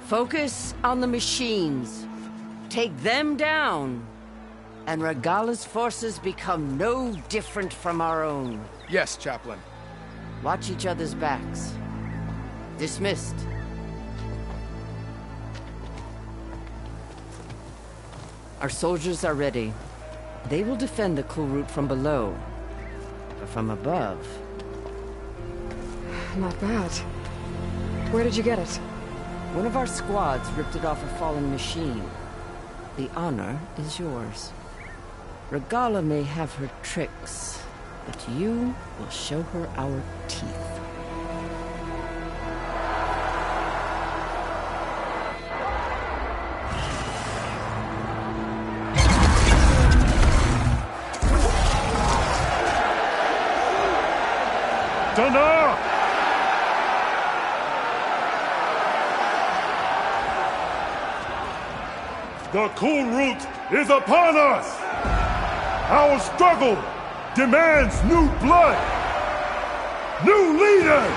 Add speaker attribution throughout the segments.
Speaker 1: Focus on the machines. Take them down, and Regala's forces become no different from our own.
Speaker 2: Yes, Chaplain.
Speaker 1: Watch each other's backs. Dismissed. Our soldiers are ready. They will defend the cool route from below. But from above...
Speaker 3: Not bad. Where did you get it?
Speaker 1: One of our squads ripped it off a fallen machine. The honor is yours. Regala may have her tricks, but you will show her our teeth.
Speaker 4: Dana! The cool route is upon us! Our struggle demands new blood! New leaders!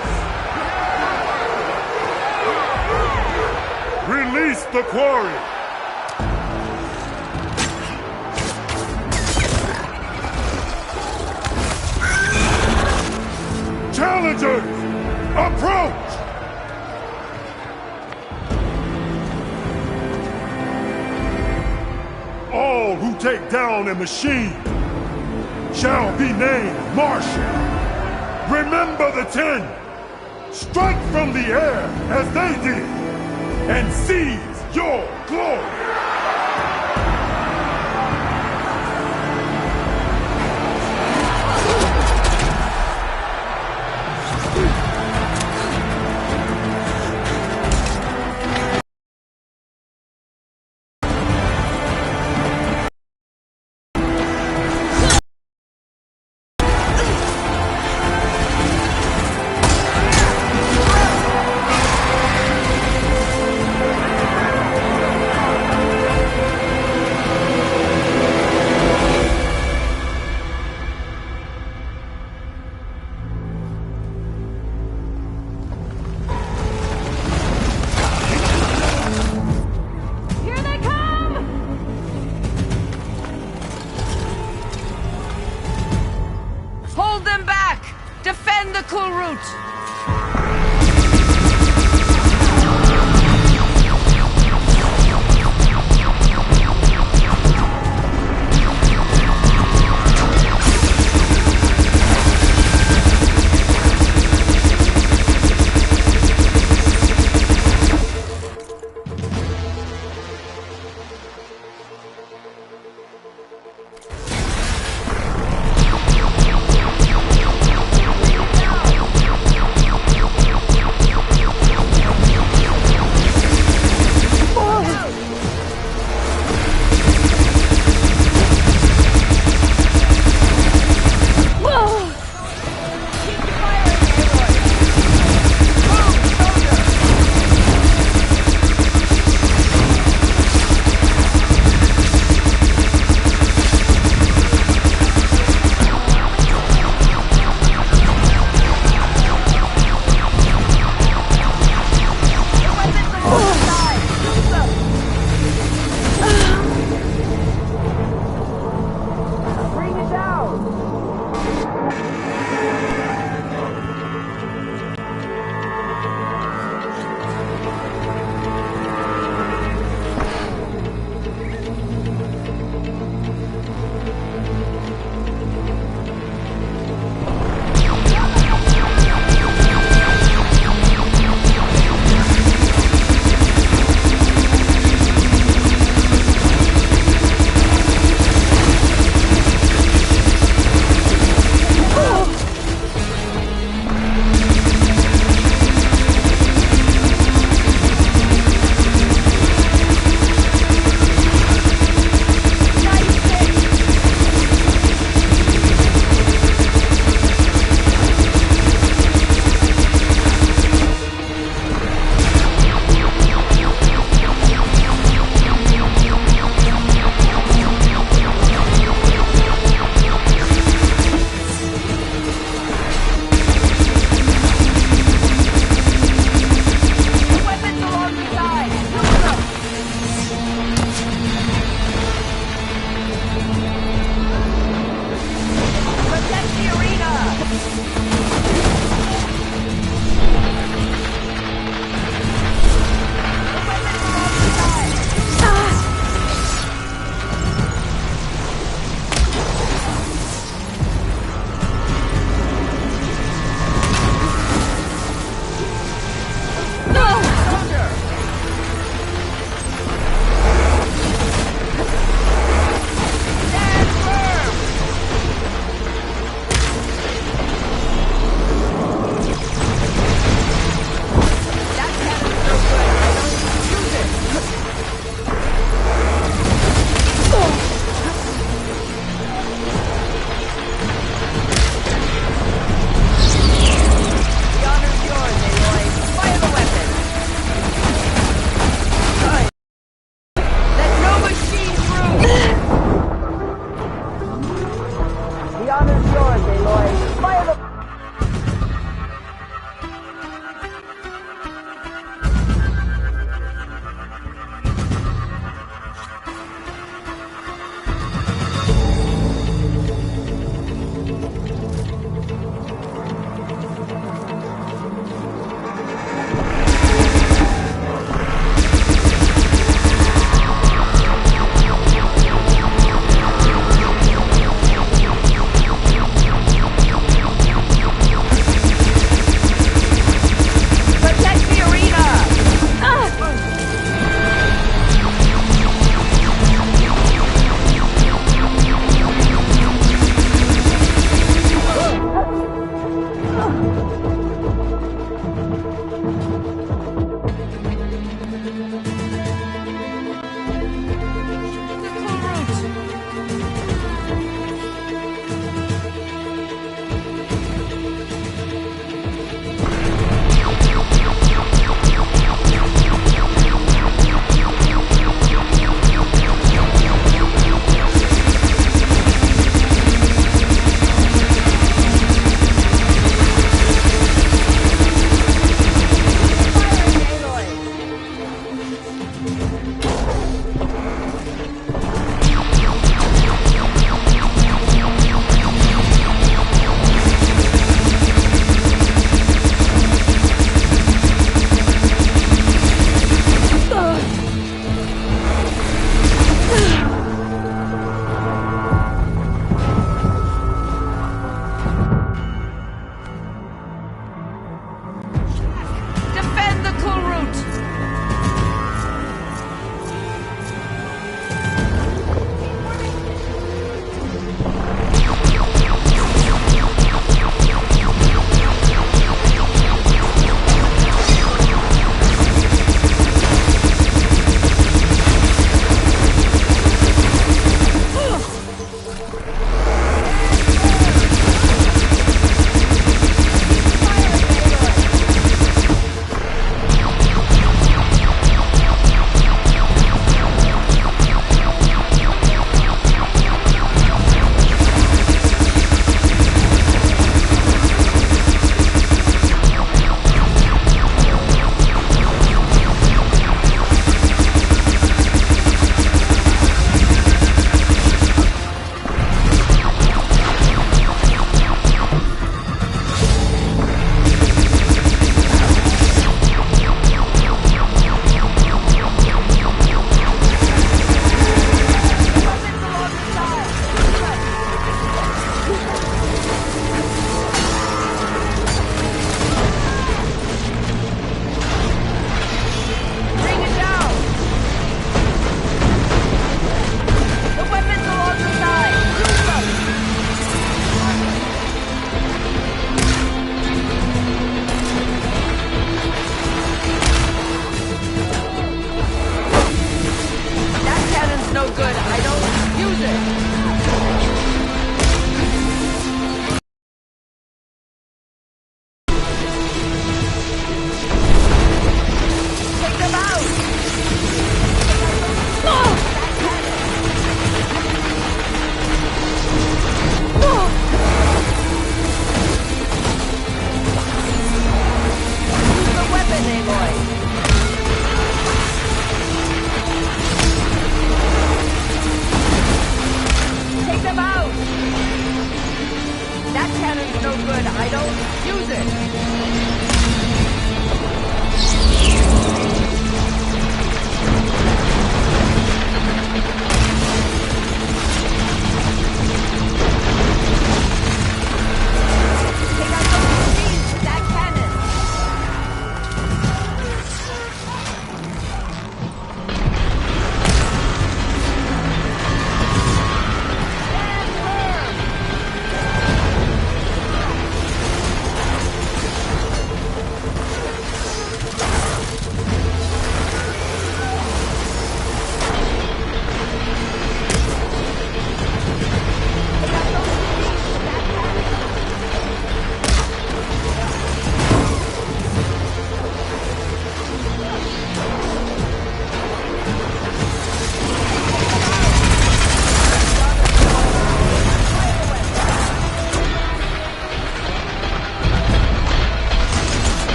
Speaker 4: Release the quarry! Challengers, approach! All who take down a machine shall be named Martial. Remember the 10. Strike from the air as they did, and seize your glory.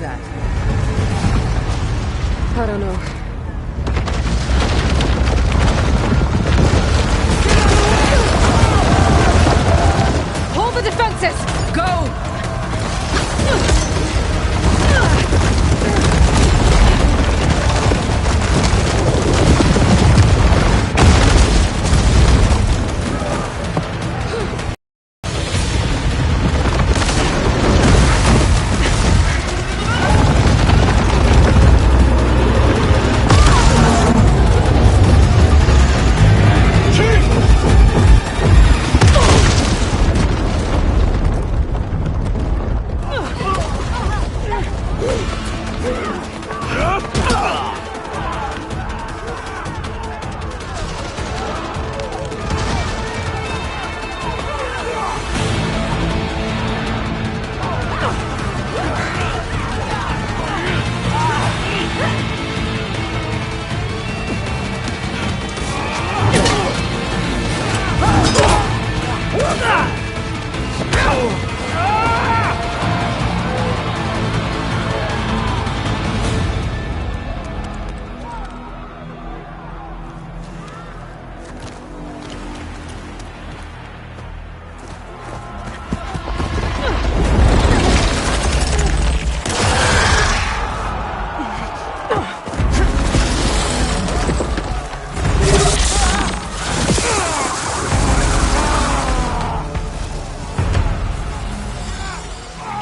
Speaker 1: that?
Speaker 3: I don't know. Hold the defenses!
Speaker 1: Go!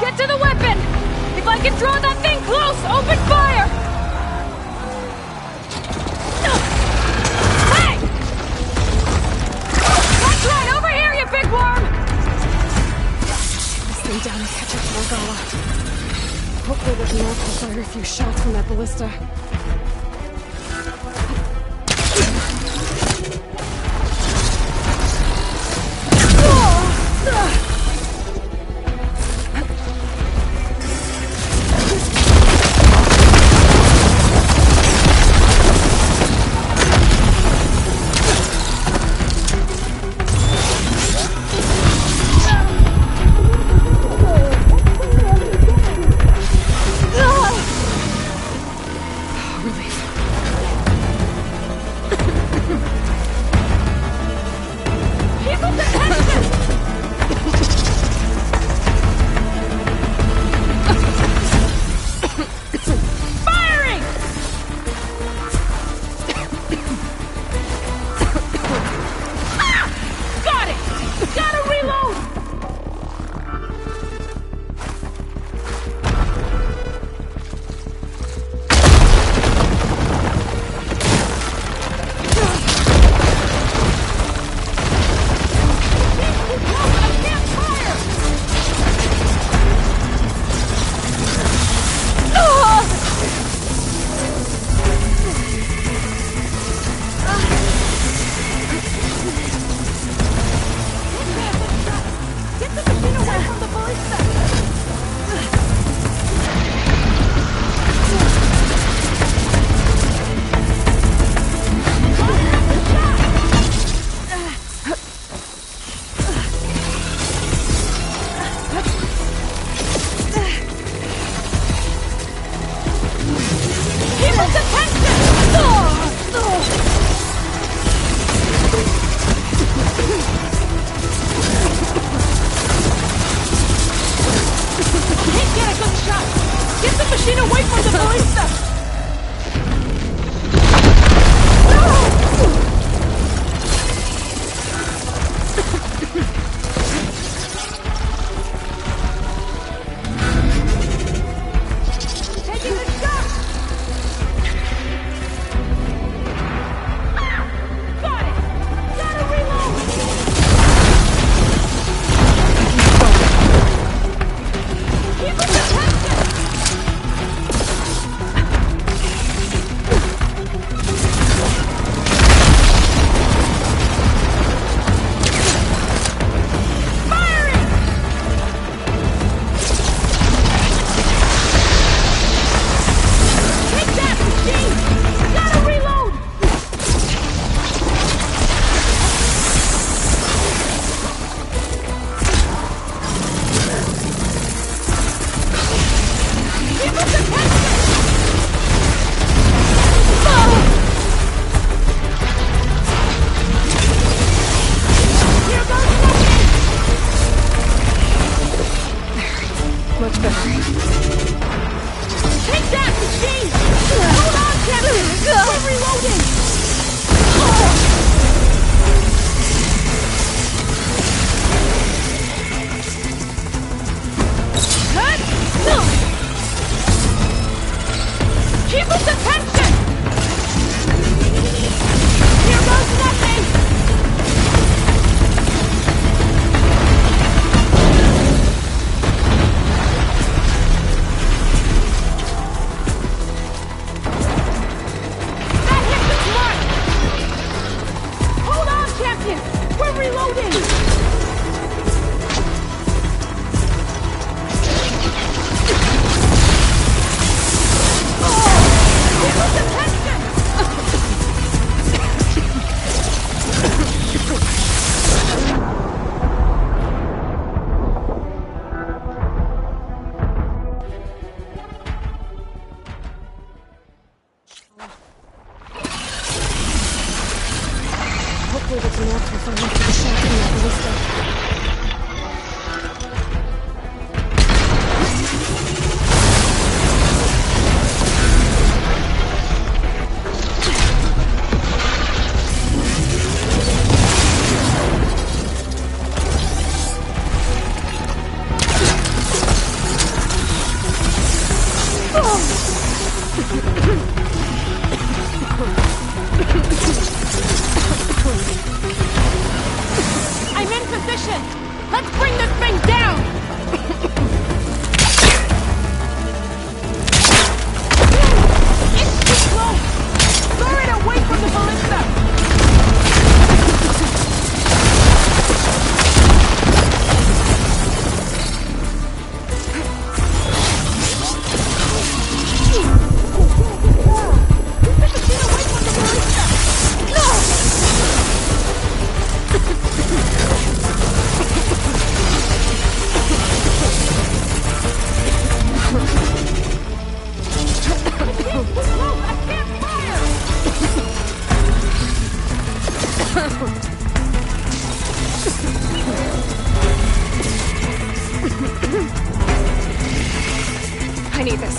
Speaker 3: Get to the weapon! If I can draw that thing close, open fire! Hey! That's right, over here, you big worm! Stay down and catch up to Morgana. Hopefully there's enough to fire a few shots from that ballista. much better.
Speaker 2: Take that, machine! Hold on, Captain! We're reloading! Keep us attention! Here goes nothing! That hit the mark! Hold on, Champion! We're reloading!
Speaker 3: Hopefully that's enough to find out the shot from that ballista.
Speaker 2: I'm in position! Let's bring this thing down! It's too close! Throw it away from the ballista!
Speaker 3: I need this.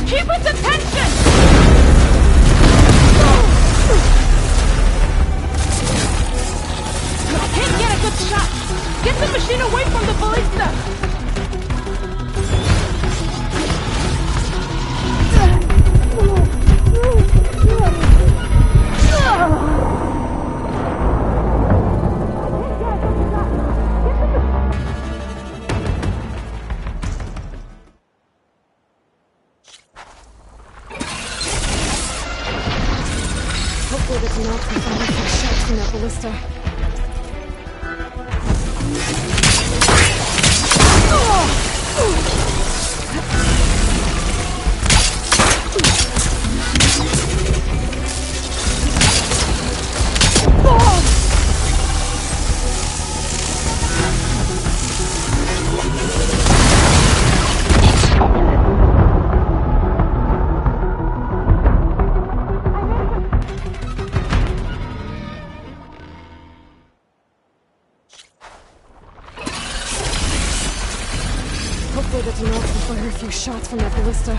Speaker 3: Keep its attention! I can't get a good shot! Get the machine away from the ballista! Hopefully that's enough to find out the shot from that ballista. Hopefully that's enough to fire a few shots from that ballista.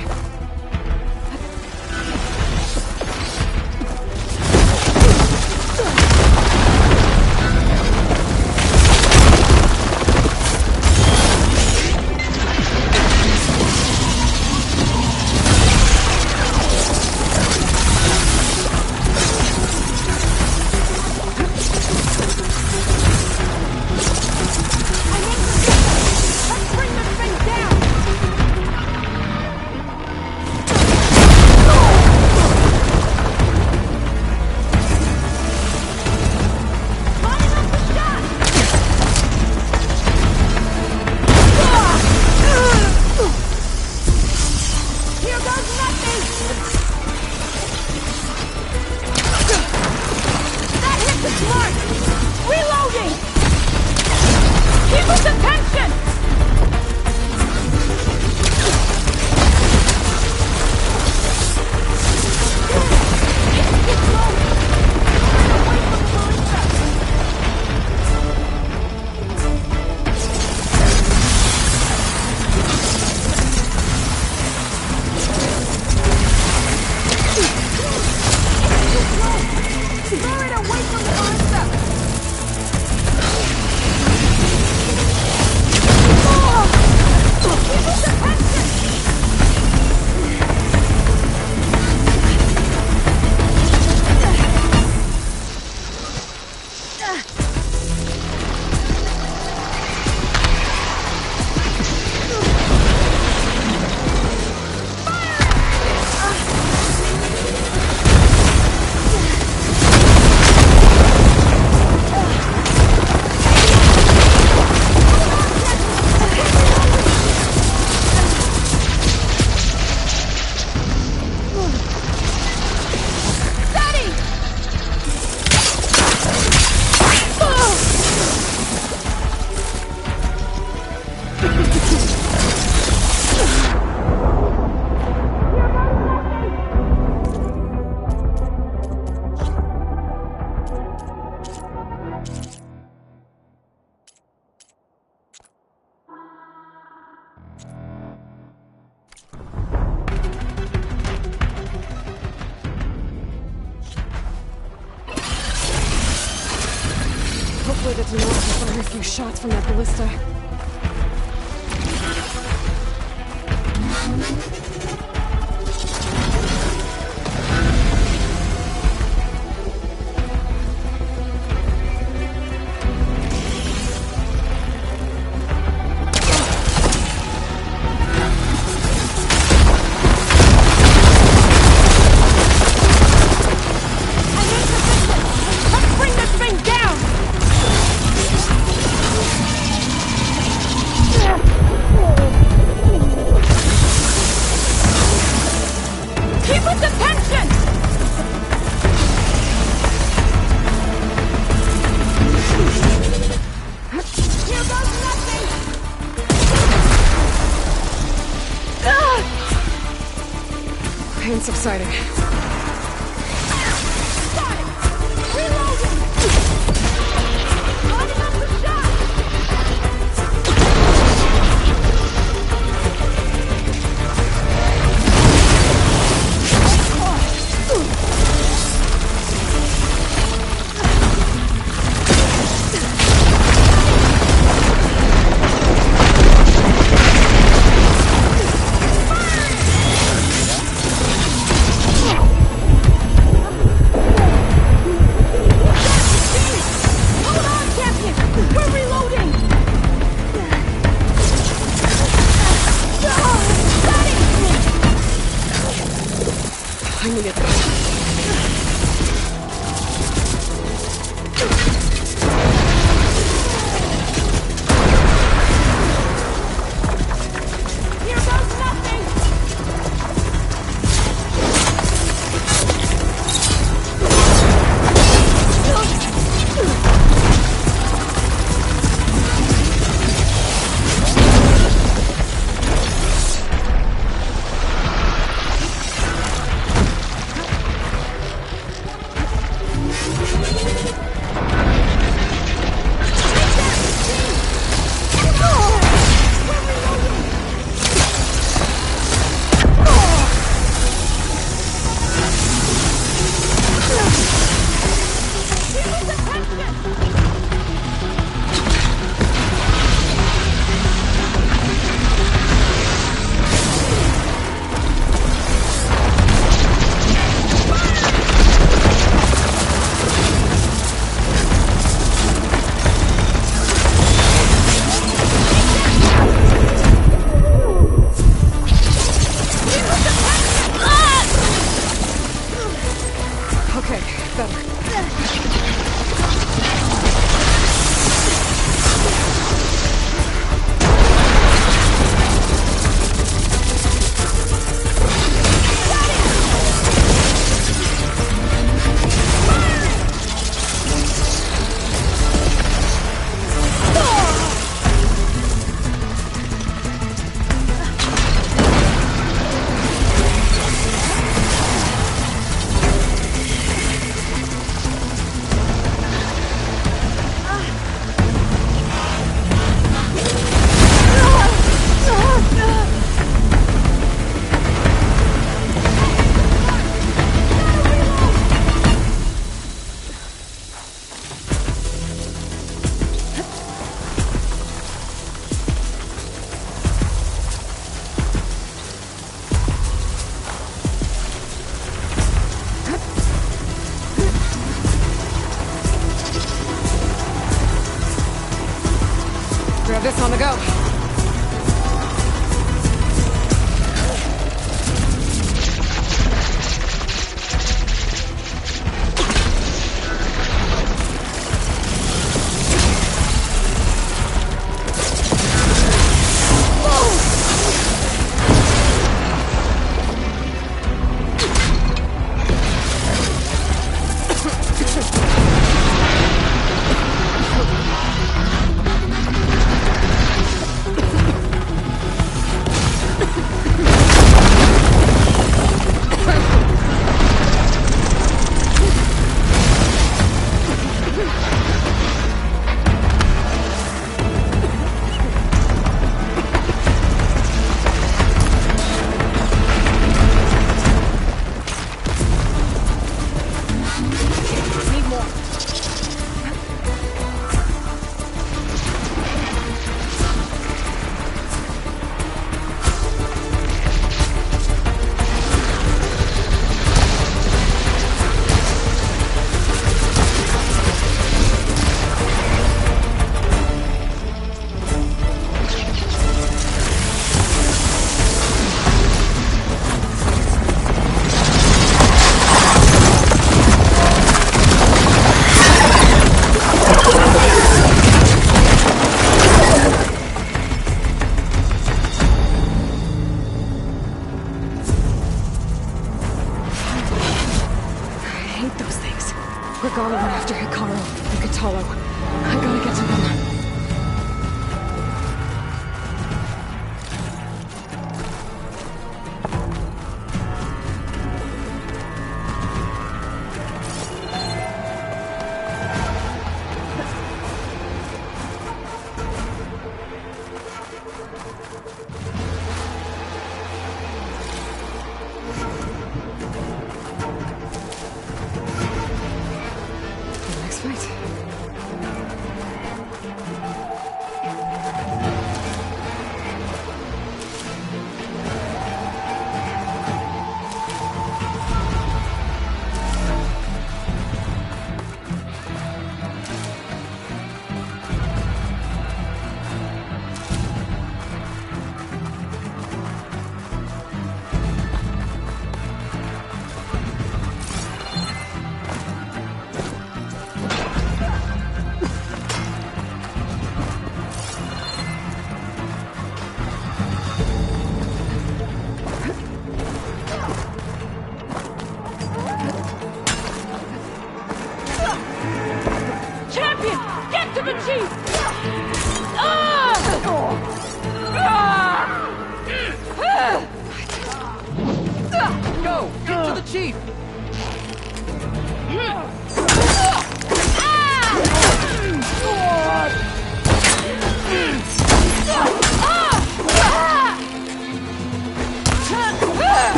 Speaker 3: Hopefully that's enough to fire a few shots from that ballista. Pain subsiding.
Speaker 2: Got it! Reloading! Lining up the shot!
Speaker 3: I need it.
Speaker 2: Here goes nothing!
Speaker 3: Okay, better. Grab this on the go. Regala went after Hikaru and Katalo. I gotta get to them.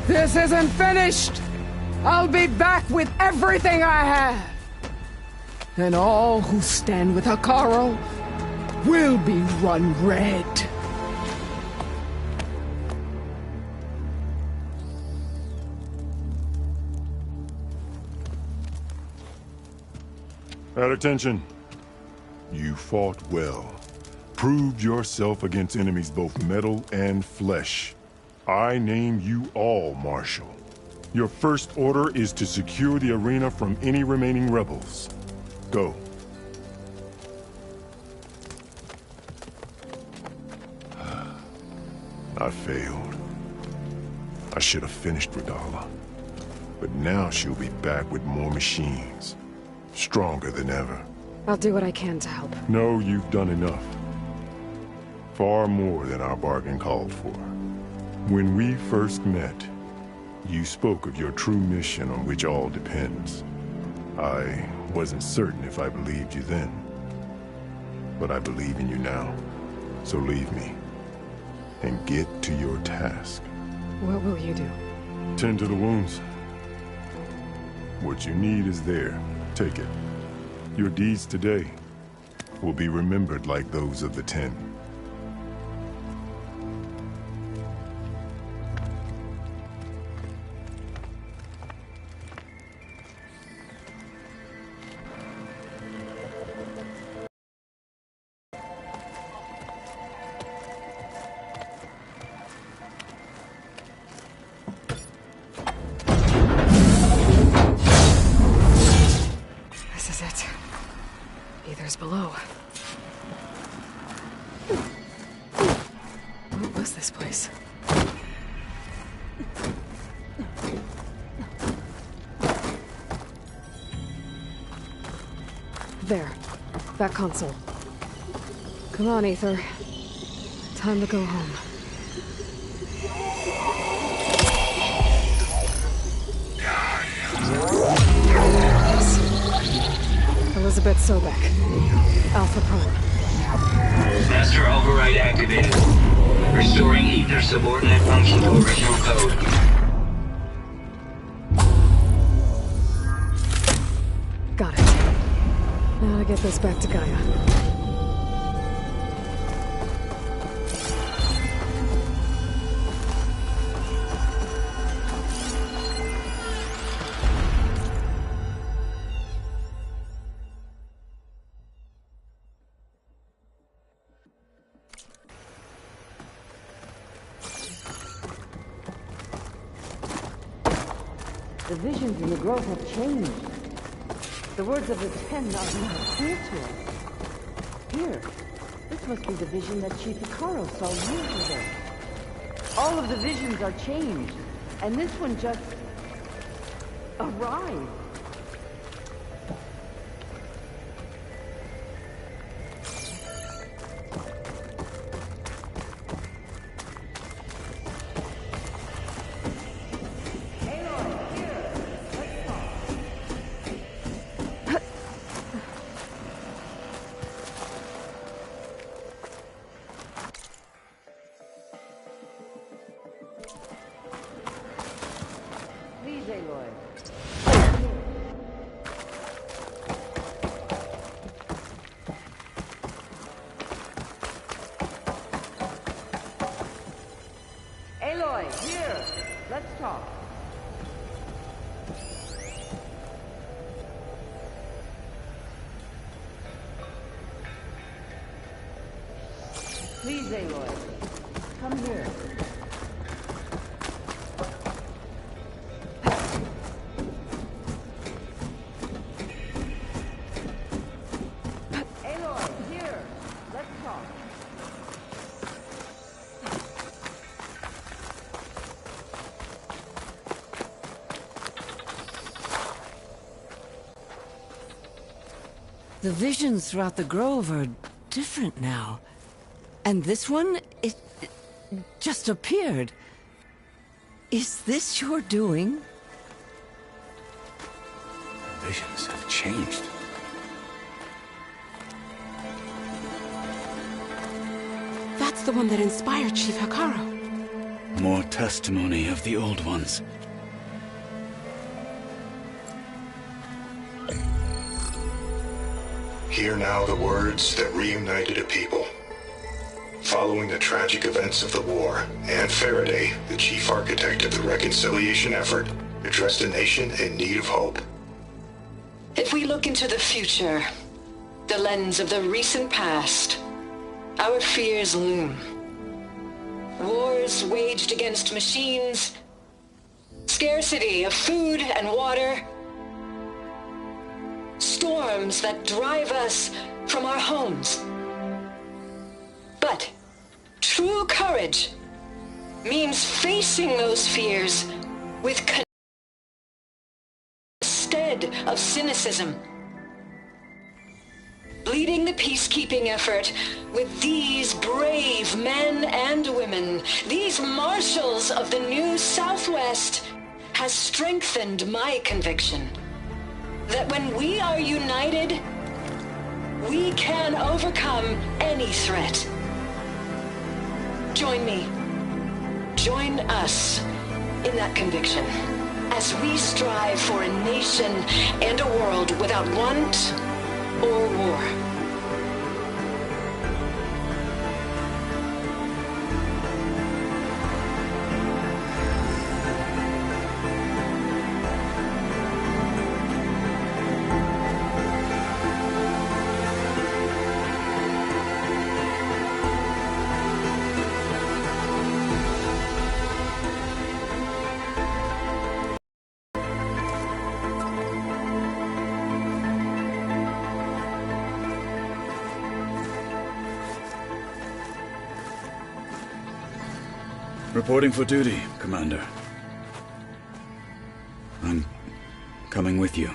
Speaker 2: This isn't finished! I'll be back with everything I have! And all who stand with Hikaru will be run red.
Speaker 4: At attention. You fought well. Proved yourself against enemies both metal and flesh. I name you all Marshal. Your first order is to secure the arena from any remaining rebels. Go. I failed. I should have finished Regala. But now she'll be back with more machines. Stronger than ever.
Speaker 3: I'll do what I can to help.
Speaker 4: No, you've done enough. Far more than our bargain called for. When we first met, you spoke of your true mission on which all depends. I wasn't certain if I believed you then. But I believe in you now. So leave me. And get to your task.
Speaker 3: What will you do?
Speaker 4: Tend to the wounds. What you need is there. Take it. Your deeds today will be remembered like those of the 10.
Speaker 3: place. There. That console. Come on, Aether. Time to go home. Elizabeth Sobek. Alpha Prime.
Speaker 5: Master override activated. Restoring Aether subordinate function to original code.
Speaker 3: Got it. Now to get this back to Gaia.
Speaker 1: The visions in the grove have changed. The words of the Ten are now clear to us. Here, this must be the vision that Chief Hikaru saw years ago. All of the visions are changed, and this one just arrived. Please, Aloy. Aloy, here. Let's talk. Please, Aloy. Come here. The visions throughout the grove are different now. And this one, it just appeared. Is this your doing?
Speaker 6: Visions have changed.
Speaker 3: That's the one that inspired Chief Hikaru.
Speaker 6: More testimony of the old ones.
Speaker 7: Hear now the words that reunited a people. Following the tragic events of the war, Anne Faraday, the chief architect of the reconciliation effort, addressed a nation in need of hope.
Speaker 8: If we look into the future, the lens of the recent past, our fears loom. Wars waged against machines, scarcity of food and water, storms that drive us from our homes. But true courage means facing those fears with instead of cynicism. Leading the peacekeeping effort with these brave men and women, these marshals of the new Southwest, has strengthened my conviction that when we are united, we can overcome any threat. Join me. Join us in that conviction as we strive for a nation and a world without want or war.
Speaker 6: Reporting for duty, Commander. I'm coming with you.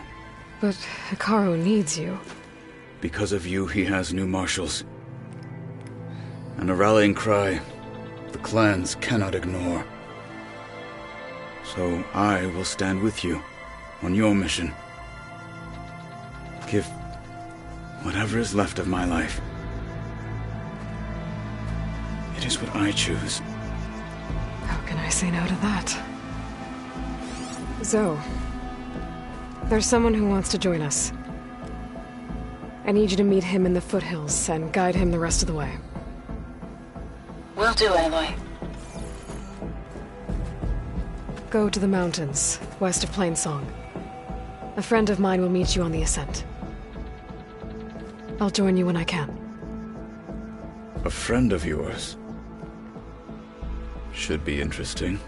Speaker 3: But Hikaru needs you.
Speaker 6: Because of you, he has new marshals. And a rallying cry the clans cannot ignore. So I will stand with you on your mission. Give whatever is left of my life. It is what I choose.
Speaker 3: How can I say no to that? Zoe, there's someone who wants to join us. I need you to meet him in the foothills and guide him the rest of the way.
Speaker 8: Will do, Aloy.
Speaker 3: Go to the mountains, west of Plainsong. A friend of mine will meet you on the ascent. I'll join you when I can.
Speaker 6: A friend of yours? Should be interesting.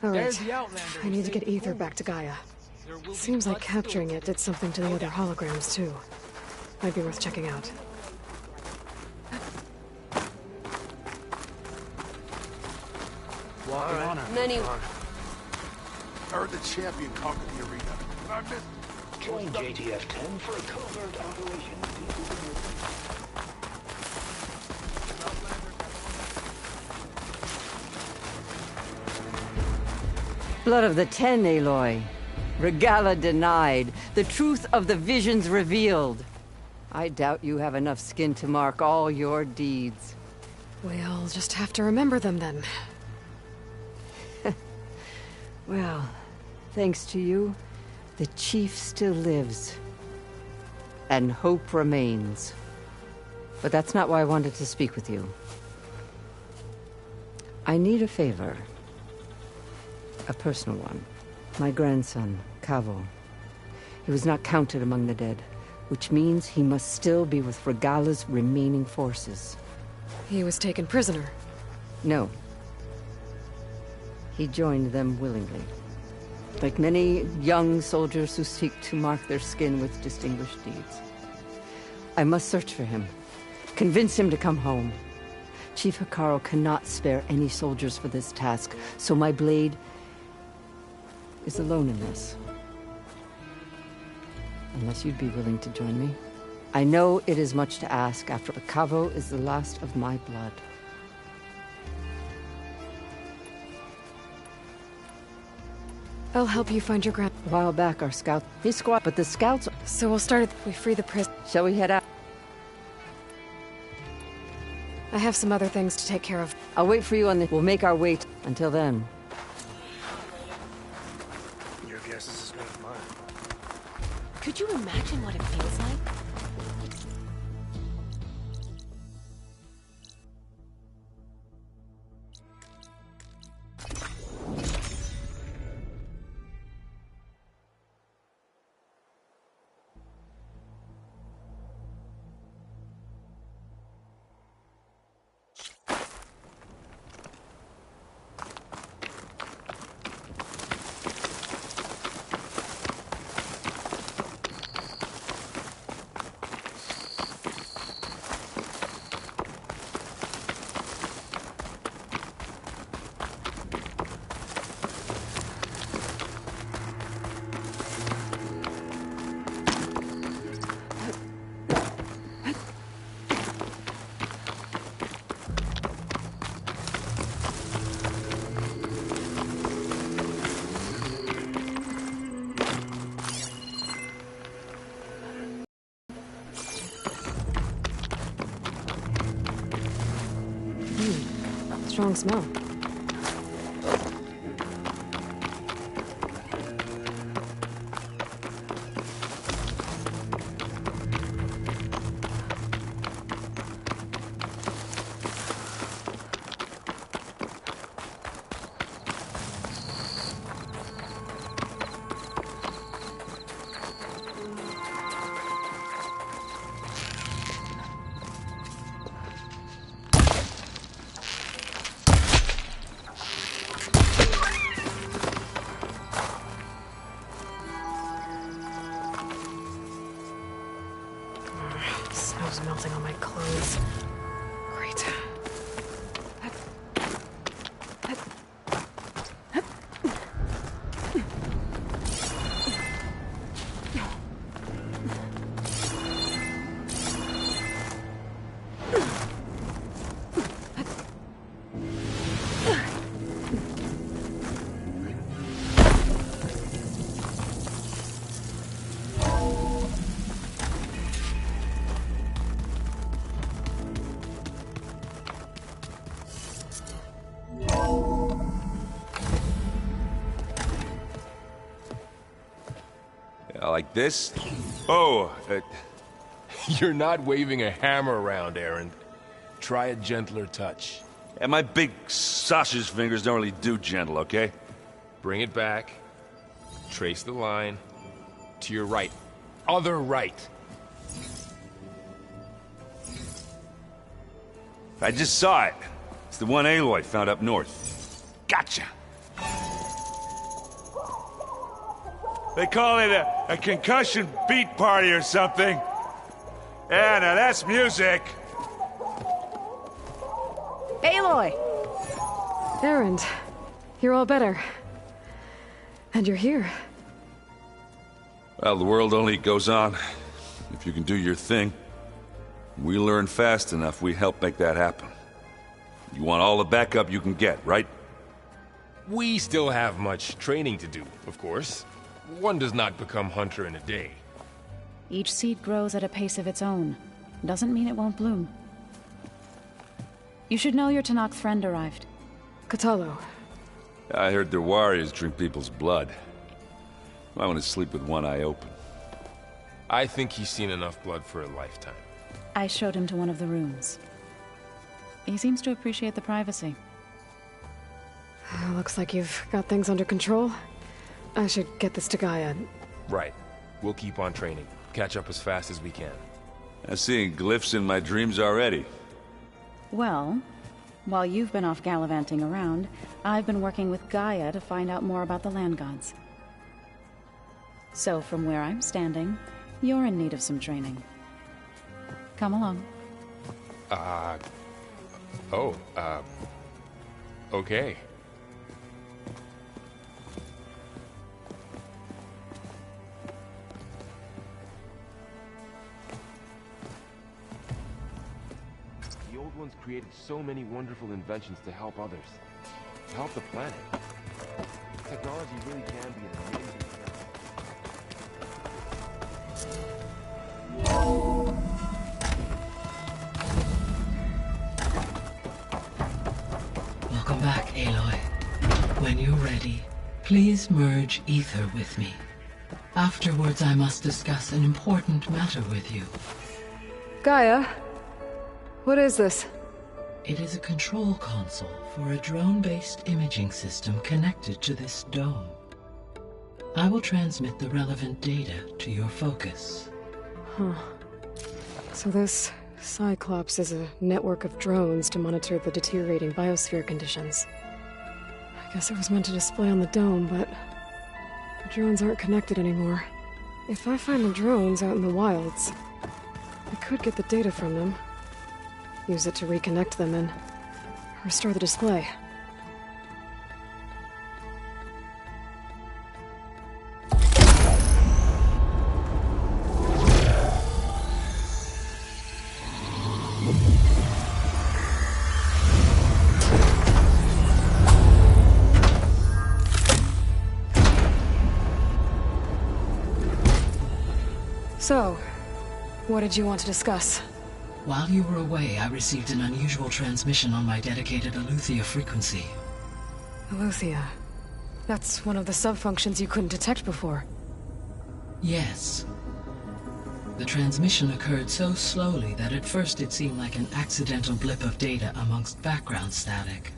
Speaker 3: All right. I need to get Ether back to Gaia. Seems like capturing it did something to the other holograms, too. Might be worth checking out.
Speaker 9: Many.
Speaker 10: Heard the champion conquered the arena. I missed.
Speaker 5: Join JTF-10 for a covert operation.
Speaker 1: Blood of the Ten, Aloy. Regala denied. The truth of the visions revealed. I doubt you have enough skin to mark all your deeds.
Speaker 3: We'll just have to remember them then.
Speaker 1: Well, thanks to you, the Chief still lives. And hope remains. But that's not why I wanted to speak with you. I need a favor. A personal one. My grandson, Cavo. He was not counted among the dead, which means he must still be with Regala's remaining forces.
Speaker 3: He was taken prisoner.
Speaker 1: No. He joined them willingly. Like many young soldiers who seek to mark their skin with distinguished deeds. I must search for him. Convince him to come home. Chief Hikaru cannot spare any soldiers for this task, so my blade is alone in this. Unless you'd be willing to join me. I know it is much to ask after Cavo is the last of my blood.
Speaker 3: I'll help you find your grand...
Speaker 1: A while back, our scout... His squad... But the scouts...
Speaker 3: So we'll start at... We free the prison.
Speaker 1: Shall we head out?
Speaker 3: I have some other things to take care of.
Speaker 1: I'll wait for you on the... We'll make our way... Until then.
Speaker 10: Your guess is as good as mine.
Speaker 9: Could you imagine what it feels like?
Speaker 3: Strong smell. snow's melting on my clothes. Great.
Speaker 11: Like this? Oh, you're not waving a hammer around, Aaron. Try a gentler touch.
Speaker 12: And my big sausage fingers don't really do gentle, okay?
Speaker 11: Bring it back. Trace the line. To your right. Other right.
Speaker 12: I just saw it. It's the one Aloy found up north. Gotcha! They call it a concussion beat party or something. Yeah, now that's music.
Speaker 9: Aloy!
Speaker 3: Aaron, you're all better. And you're here.
Speaker 12: Well, the world only goes on if you can do your thing. We learn fast enough, we help make that happen. You want all the backup you can get, right?
Speaker 11: We still have much training to do, of course. One does not become hunter in a day.
Speaker 13: Each seed grows at a pace of its own. Doesn't mean it won't bloom. You should know your Tanakh friend arrived.
Speaker 3: Katalo.
Speaker 12: I heard their warriors drink people's blood. I want to sleep with one eye open.
Speaker 11: I think he's seen enough blood for a lifetime.
Speaker 13: I showed him to one of the rooms. He seems to appreciate the privacy.
Speaker 3: Looks like you've got things under control. I should get this to Gaia.
Speaker 11: Right. We'll keep on training. Catch up as fast as we can.
Speaker 12: I'm seeing glyphs in my dreams already.
Speaker 13: Well, while you've been off gallivanting around, I've been working with Gaia to find out more about the land gods. So from where I'm standing, you're in need of some training. Come along.
Speaker 11: Okay. The old ones created so many wonderful inventions to help others. To help the planet. Technology really can be an amazing thing.
Speaker 14: Welcome back, Aloy. When you're ready, please merge ether with me. Afterwards, I must discuss an important matter with you.
Speaker 3: Gaia? What is this?
Speaker 14: It is a control console for a drone-based imaging system connected to this dome. I will transmit the relevant data to your focus.
Speaker 3: Huh. So this Cyclops is a network of drones to monitor the deteriorating biosphere conditions. I guess it was meant to display on the dome, but the drones aren't connected anymore. If I find the drones out in the wilds, I could get the data from them, use it to reconnect them and restore the display. So, what did you want to discuss?
Speaker 14: While you were away, I received an unusual transmission on my dedicated Aletheia frequency.
Speaker 3: Aletheia? That's one of the sub-functions you couldn't detect before.
Speaker 14: Yes. The transmission occurred so slowly that at first it seemed like an accidental blip of data amongst background static.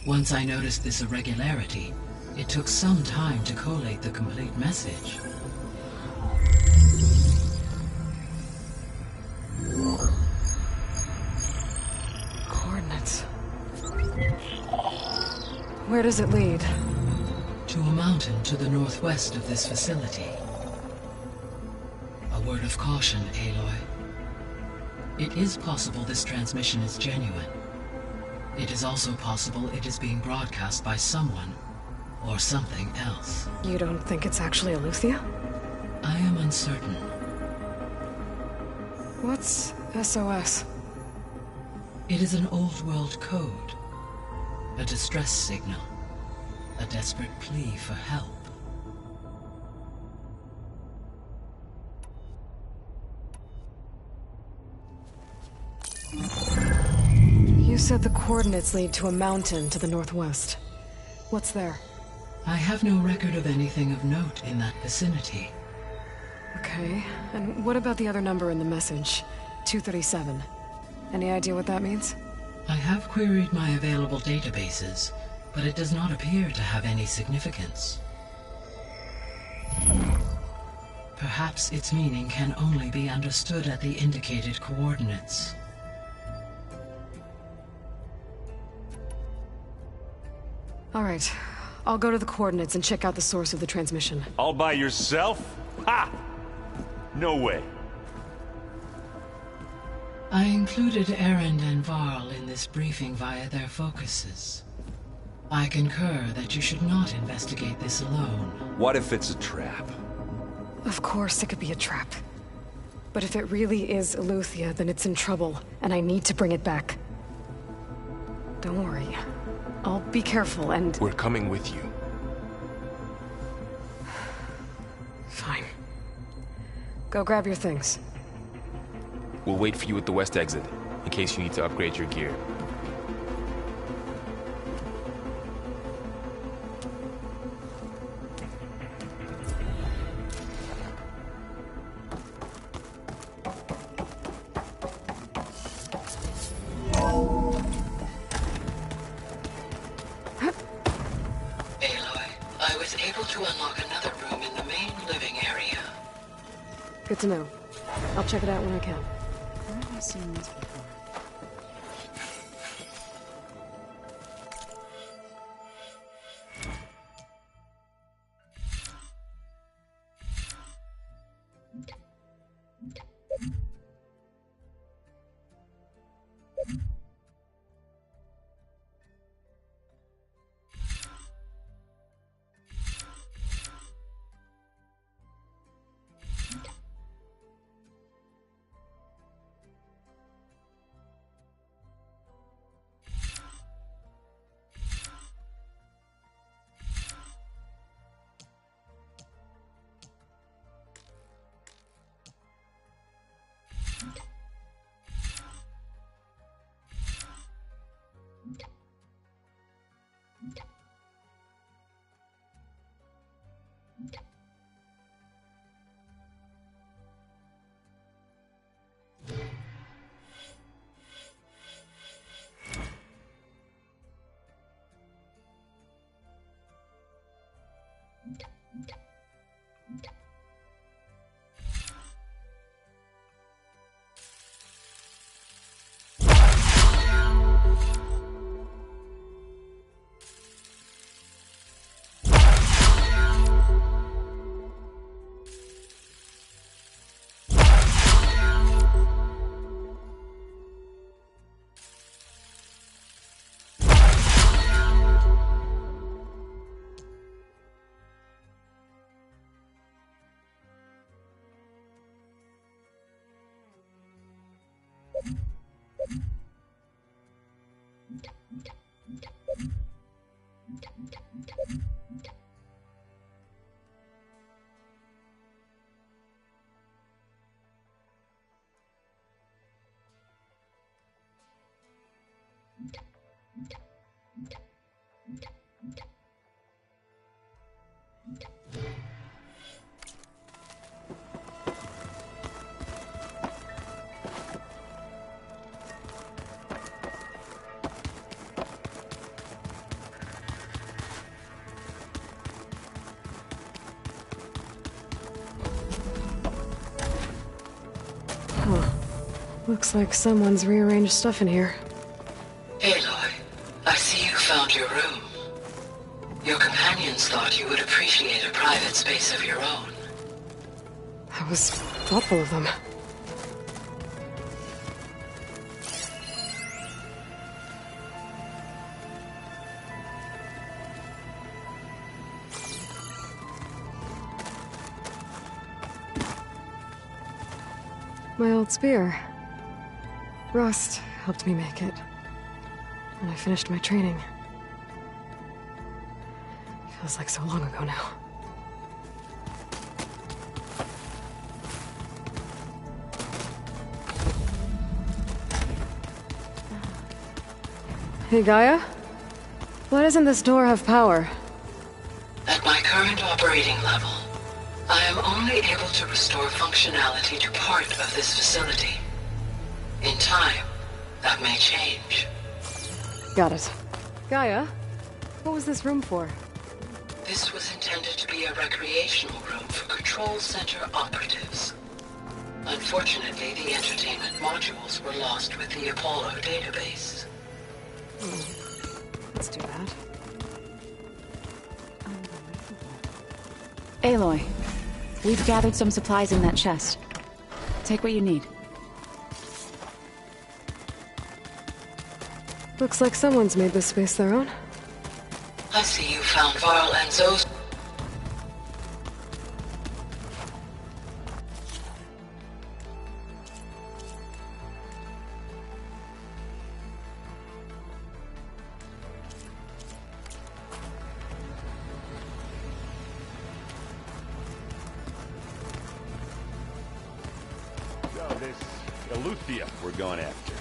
Speaker 14: Once I noticed this irregularity, it took some time to collate the complete message.
Speaker 3: Coordinates. Where does it lead?
Speaker 14: To a mountain to the northwest of this facility. A word of caution, Aloy. It is possible this transmission is genuine. It is also possible it is being broadcast by someone or something else.
Speaker 3: You don't think it's actually Aletheia?
Speaker 14: I am uncertain.
Speaker 3: What's SOS?
Speaker 14: It is an old world code. A distress signal. A desperate plea for help.
Speaker 3: You said the coordinates lead to a mountain to the northwest. What's there?
Speaker 14: I have no record of anything of note in that vicinity.
Speaker 3: Okay, and what about the other number in the message? 237. Any idea what that means?
Speaker 14: I have queried my available databases, but it does not appear to have any significance. Perhaps its meaning can only be understood at the indicated coordinates.
Speaker 3: All right, I'll go to the coordinates and check out the source of the transmission.
Speaker 15: All by yourself? Ha! No way.
Speaker 14: I included Erend and Varl in this briefing via their focuses. I concur that you should not investigate this alone.
Speaker 12: What if it's a trap?
Speaker 3: Of course it could be a trap. But if it really is Aletheia, then it's in trouble, and I need to bring it back. Don't worry. I'll be careful and...
Speaker 11: We're coming with you.
Speaker 3: Fine. Go grab your things.
Speaker 11: We'll wait for you at the west exit, in case you need to upgrade your gear.
Speaker 3: Good to know. I'll check it out when I can. Where have I seen this before? Looks like someone's rearranged stuff in here.
Speaker 14: Aloy, I see you found your room. Your companions thought you would appreciate a private space of your own.
Speaker 3: That was thoughtful of them. My old spear. Rust helped me make it. And I finished my training. Feels like so long ago now. Hey, Gaia? Why doesn't this door have power?
Speaker 16: At my current operating level, I am only able to restore functionality to part of this facility. In time, that may change.
Speaker 3: Got it. Gaia, what was this room for?
Speaker 16: This was intended to be a recreational room for Control Center operatives. Unfortunately, the entertainment modules were lost with the Apollo database.
Speaker 3: That's too bad.
Speaker 13: Aloy, we've gathered some supplies in that chest. Take what you need.
Speaker 3: Looks like someone's made this space their own.
Speaker 16: I see you found Varl and Zo's.
Speaker 12: So this Eleuthia we're going after.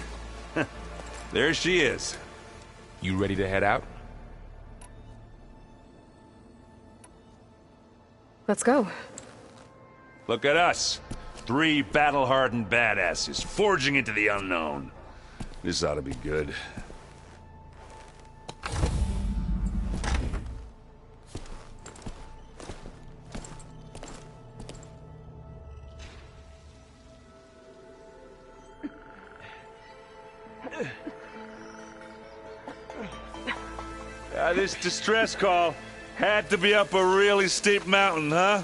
Speaker 12: There she is.
Speaker 11: You ready to head out?
Speaker 3: Let's go.
Speaker 12: Look at us. 3 battle-hardened badasses forging into the unknown. This ought to be good. This distress call had to be up a really steep mountain, huh?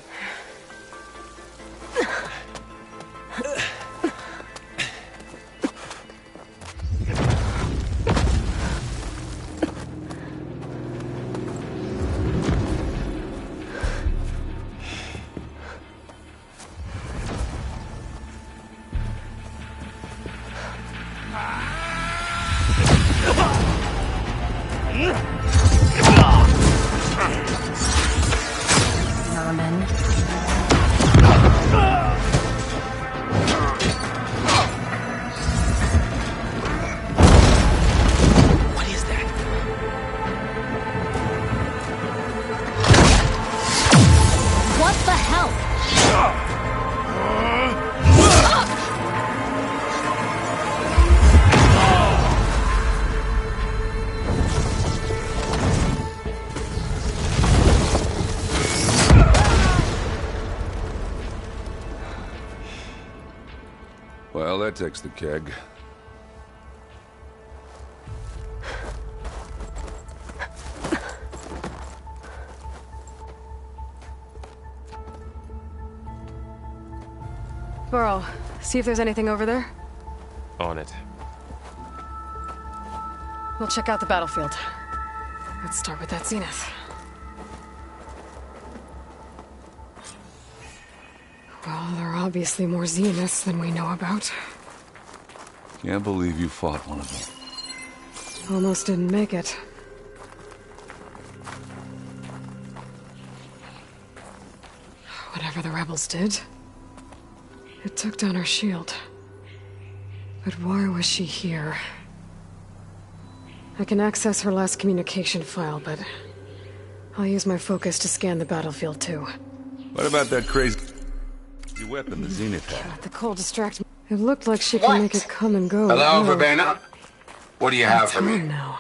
Speaker 12: Well, that takes the keg.
Speaker 3: Varl, see if there's anything over there.
Speaker 11: On it.
Speaker 3: We'll check out the battlefield. Let's start with that zenith. Well, there are obviously more zeniths than we know about.
Speaker 12: Can't believe you fought one of them.
Speaker 3: Almost didn't make it. Whatever the rebels did, it took down our shield. But why was she here? I can access her last communication file, but I'll use my focus to scan the battlefield too.
Speaker 12: What about that crazy weapon the Zenith had?
Speaker 3: God, the cold distract me. It looked like she could make it come and go.
Speaker 17: Hello, Verbena? What do you have for me?
Speaker 3: Now.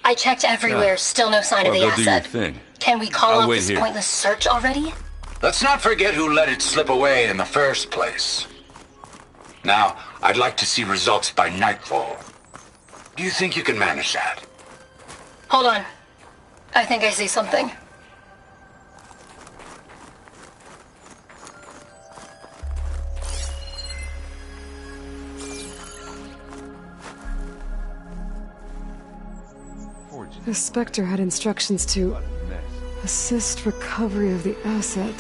Speaker 18: I checked everywhere, still no sign of the
Speaker 12: Well, go do your
Speaker 18: asset.
Speaker 12: thing.
Speaker 18: Can we call
Speaker 12: I'll
Speaker 18: off
Speaker 12: wait
Speaker 18: this
Speaker 12: here.
Speaker 18: pointless search already?
Speaker 17: Let's not forget who let it slip away in the first place. Now, I'd like to see results by nightfall. Do you think you can manage that?
Speaker 18: Hold on. I think I see something.
Speaker 3: The Spectre had instructions to assist recovery of the asset.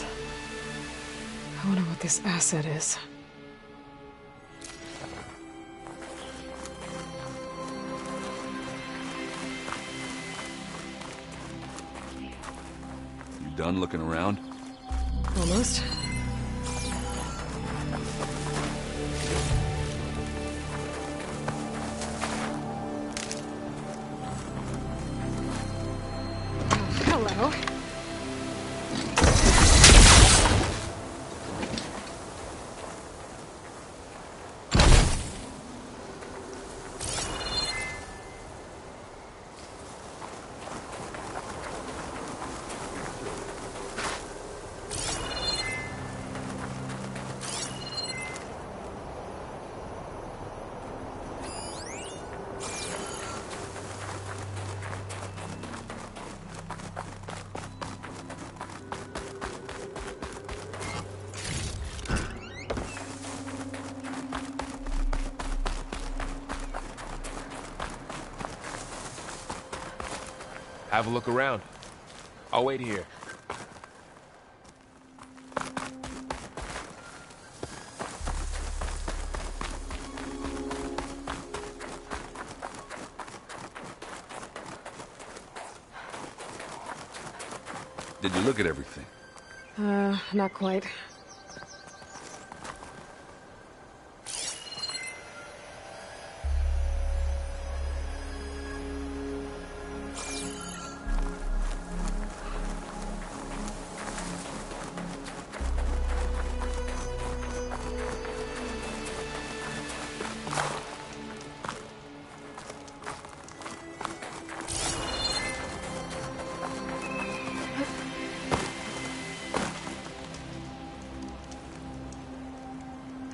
Speaker 3: I wonder what this asset is.
Speaker 12: done looking around?
Speaker 3: Almost. Hello.
Speaker 11: Have a look around. I'll wait here.
Speaker 12: Did you look at everything?
Speaker 3: Not quite.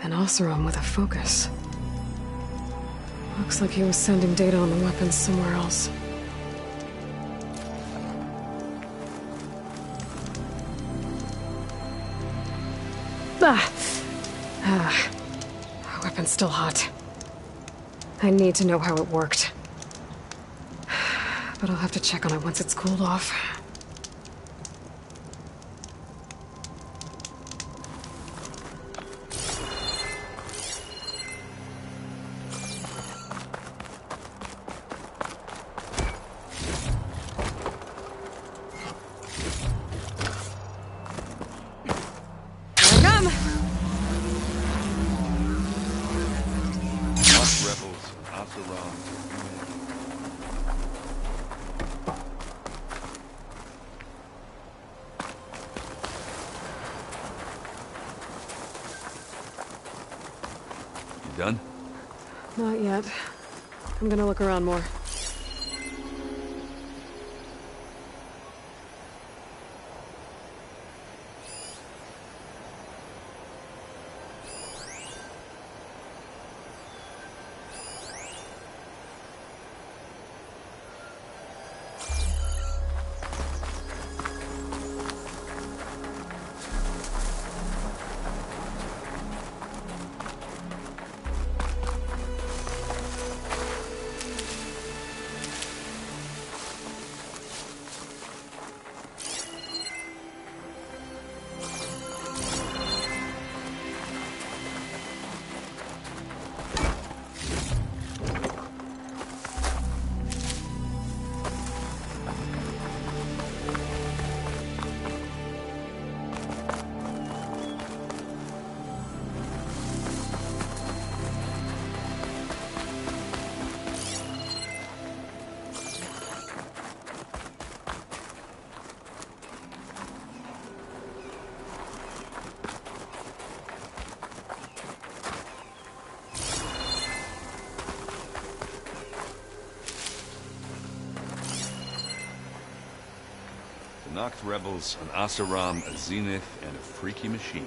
Speaker 3: An Oseram with a focus. Looks like he was sending data on the weapons somewhere else. Weapon's still hot. I need to know how it worked. But I'll have to check on it once it's cooled off.
Speaker 12: Done?
Speaker 3: Not yet. I'm gonna look around more.
Speaker 12: Nox rebels, an Oseram, a Zenith, and a freaky machine.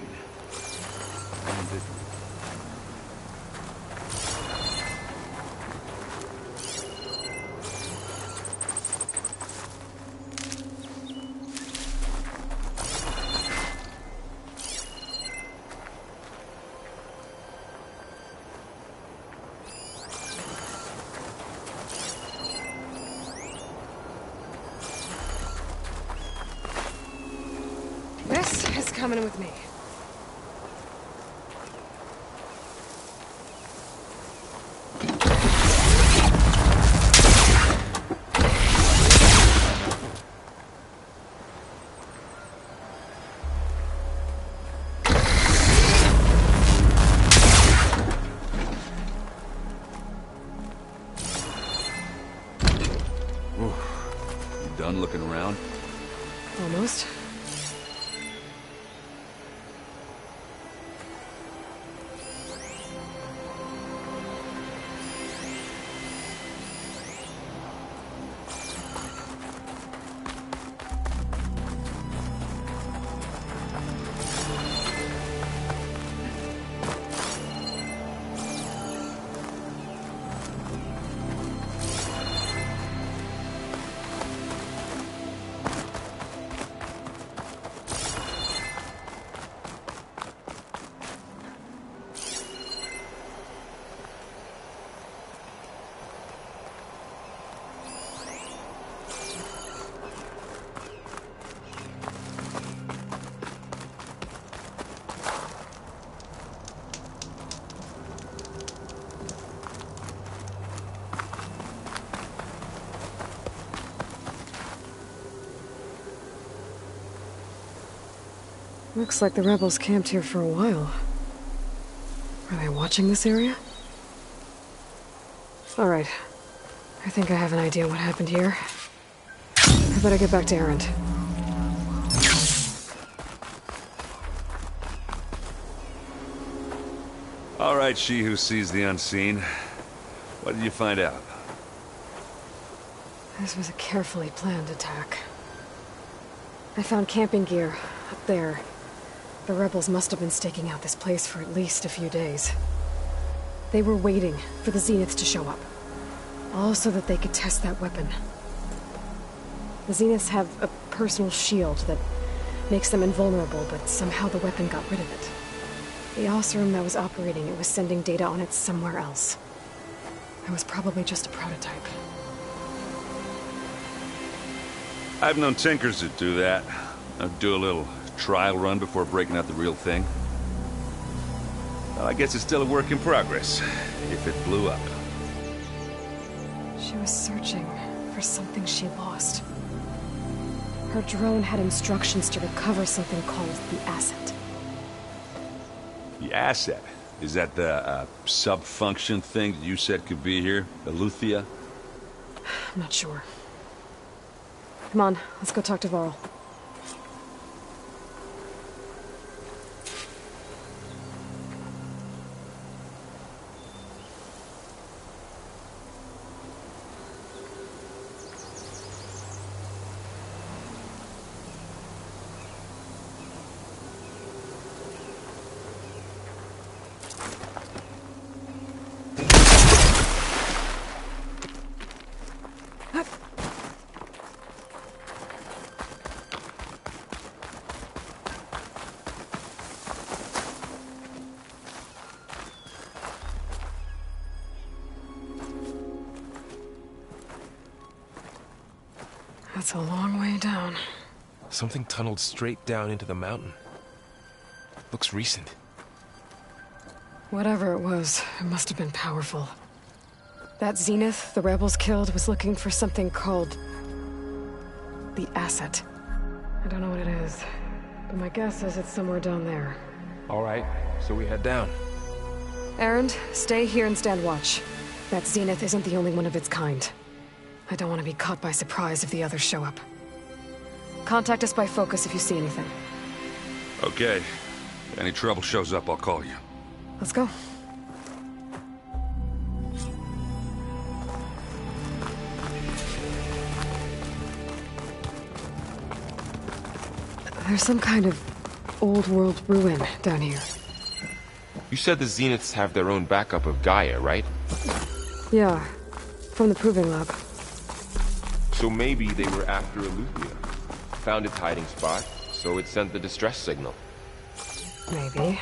Speaker 3: This is coming with me.
Speaker 12: looking around?
Speaker 3: Almost. Looks like the rebels camped here for a while. Are they watching this area? Alright. I think I have an idea what happened here. I better get back to Erend.
Speaker 12: Alright, she who sees the unseen. What did you find out?
Speaker 3: This was a carefully planned attack. I found camping gear up there. The rebels must have been staking out this place for at least a few days. They were waiting for the Zeniths to show up. All so that they could test that weapon. The Zeniths have a personal shield that makes them invulnerable, but somehow the weapon got rid of it. The Osram that was operating it was sending data on it somewhere else. It was probably just a prototype.
Speaker 12: I've known tinkers that do that. I'd do a little trial run before breaking out the real thing. Well, I guess it's still a work in progress, if it blew up.
Speaker 3: She was searching for something she lost. Her drone had instructions to recover something called the asset.
Speaker 12: The asset? Is that the sub-function thing that you said could be here? The Luthia?
Speaker 3: I'm not sure. Come on, let's go talk to Varl. That's a long way down.
Speaker 11: Something tunneled straight down into the mountain. Looks recent.
Speaker 3: Whatever it was, it must have been powerful. That Zenith the rebels killed was looking for something called the asset. I don't know what it is, but my guess is it's somewhere down there.
Speaker 11: All right, so we head down.
Speaker 3: Erend, stay here and stand watch. That Zenith isn't the only one of its kind. I don't want to be caught by surprise if the others show up. Contact us by focus if you see anything.
Speaker 12: Okay. If any trouble shows up, I'll call you.
Speaker 3: Let's go. There's some kind of old-world ruin down here.
Speaker 11: You said the Zeniths have their own backup of Gaia, right?
Speaker 3: Yeah, from the Proving Lab.
Speaker 11: So maybe they were after Eluthia. Found its hiding spot, so it sent the distress signal.
Speaker 3: Maybe.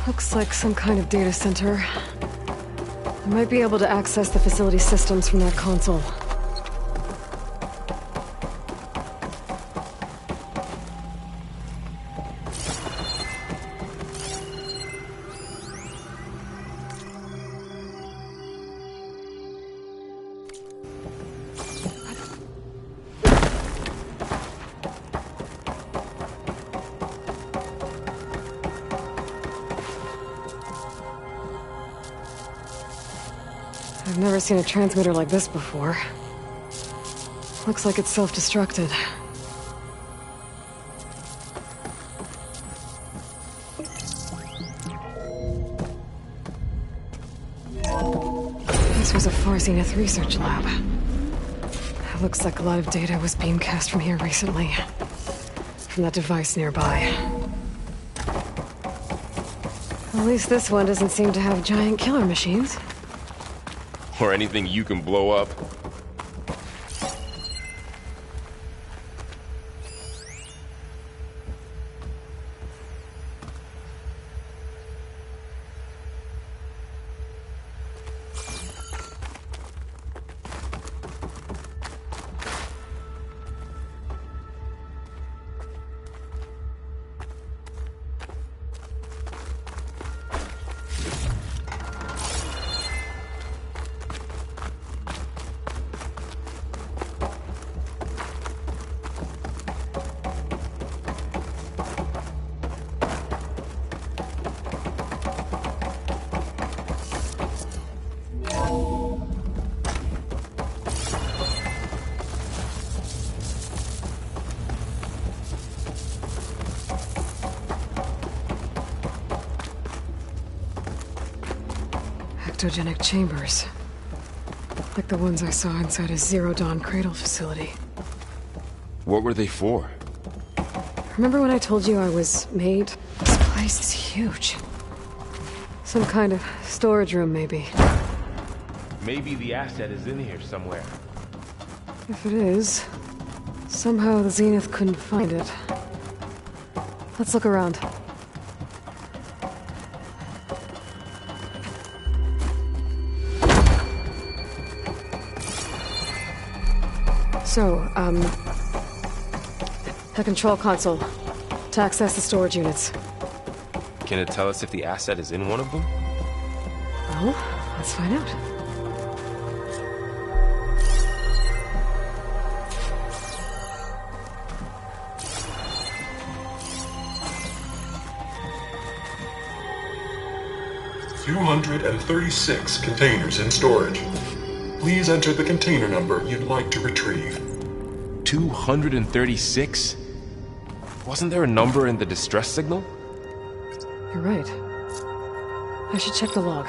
Speaker 3: Looks like some kind of data center. I might be able to access the facility systems from that console. I've never seen a transmitter like this before. Looks like it's self-destructed. This was a Far Zenith research lab. It looks like a lot of data was beamcast from here recently. From that device nearby. At least this one doesn't seem to have giant killer machines.
Speaker 11: Or anything you can blow up.
Speaker 3: Ectogenic chambers. Like the ones I saw inside a Zero Dawn cradle facility.
Speaker 11: What were they for?
Speaker 3: Remember when I told you I was made? This place is huge. Some kind of storage room, maybe.
Speaker 11: Maybe the asset is in here somewhere.
Speaker 3: If it is, somehow the Zenith couldn't find it. Let's look around. So, the control console. To access the storage units.
Speaker 11: Can it tell us if the asset is in one of them?
Speaker 3: Well, let's find out.
Speaker 19: $236 containers in storage. Please enter the container number you'd like to retrieve.
Speaker 11: 236? Wasn't there a number in the distress signal?
Speaker 3: You're right. I should check the log.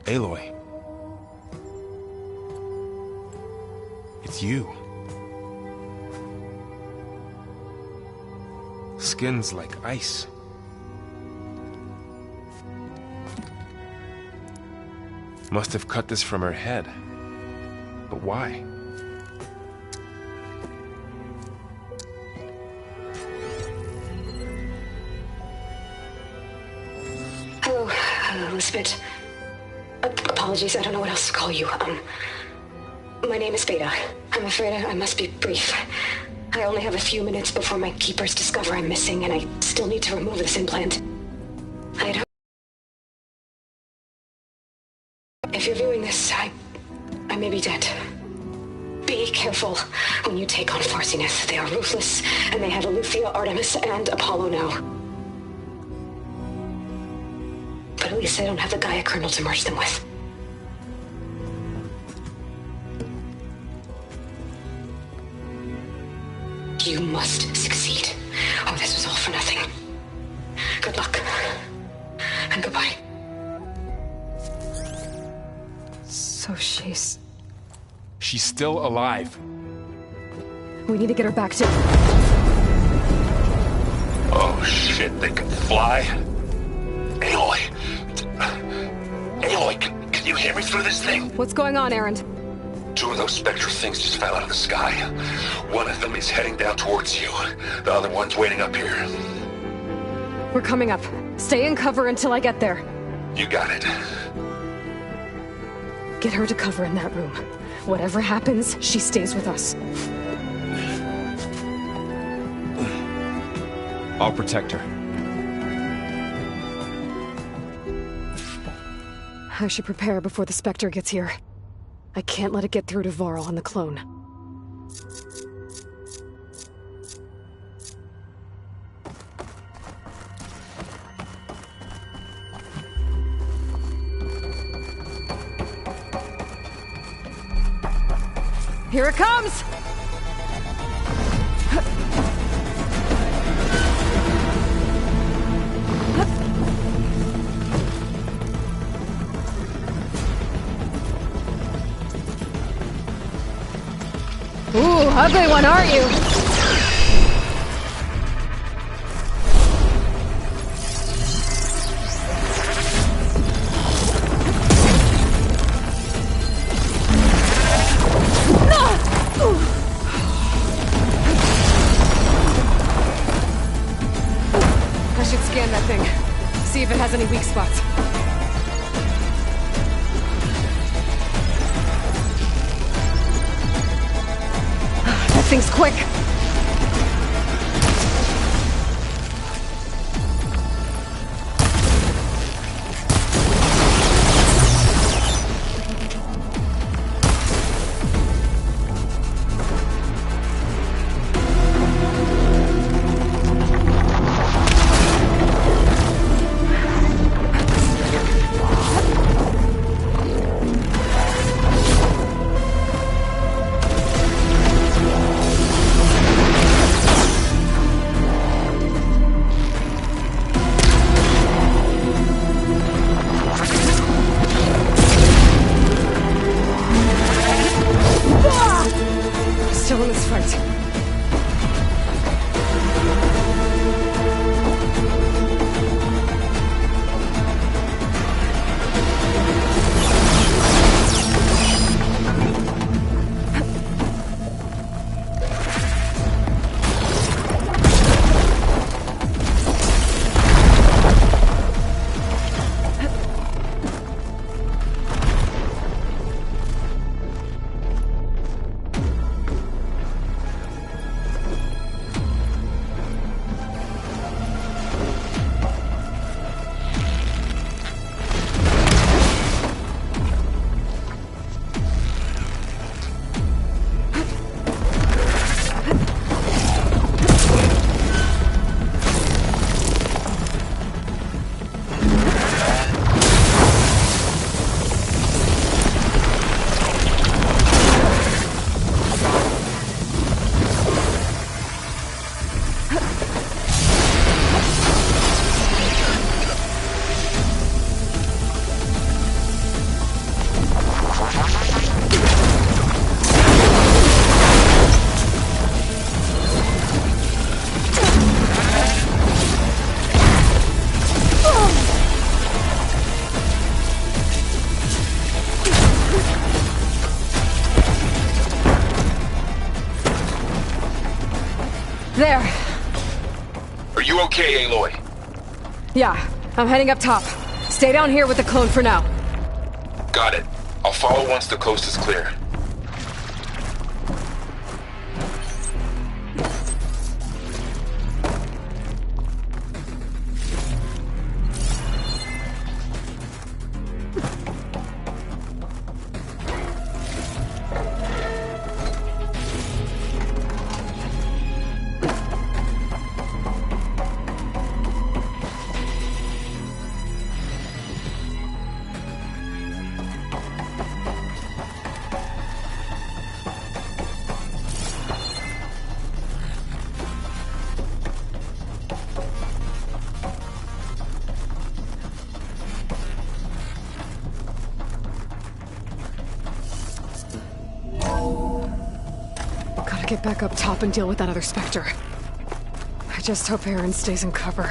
Speaker 11: Aloy. It's you. Skin's like ice. Must have cut this from her head. But why?
Speaker 8: Hello, Elizabeth. Apologies, I don't know what else to call you. My name is Veda. I'm afraid I must be brief. I only have a few minutes before my keepers discover I'm missing, and I still need to remove this implant. I had hoped... If you're viewing this, I may be dead. Be careful when you take on Far Zenith. They are ruthless, and they have Aletheia, Artemis, and Apollo now. But at least they don't have the Gaia kernel to merge them with. You must succeed, or this was all for nothing. Good luck. And goodbye.
Speaker 3: So she's
Speaker 11: still alive.
Speaker 3: We need to get her back to...
Speaker 17: Oh shit, they can fly? Aloy! Aloy, can you hear me through this thing?
Speaker 3: What's going on, Erend?
Speaker 20: Two of those Spectre things just fell out of the sky. One of them is heading down towards you. The other one's waiting up here.
Speaker 3: We're coming up. Stay in cover until I get there.
Speaker 20: You got it.
Speaker 3: Get her to cover in that room. Whatever happens, she stays with us.
Speaker 11: I'll protect her.
Speaker 3: I should prepare before the Spectre gets here. I can't let it get through to Varl on the clone. Here it comes! Ooh, ugly one, aren't you? I should scan that thing. See if it has any weak spots. That thing's quick. Still in this fight. There.
Speaker 20: Are you okay, Aloy?
Speaker 3: Yeah, I'm heading up top. Stay down here with the clone for now.
Speaker 20: Got it. I'll follow once the coast is clear.
Speaker 3: Gotta get back up top and deal with that other Spectre. I just hope Aaron stays in cover.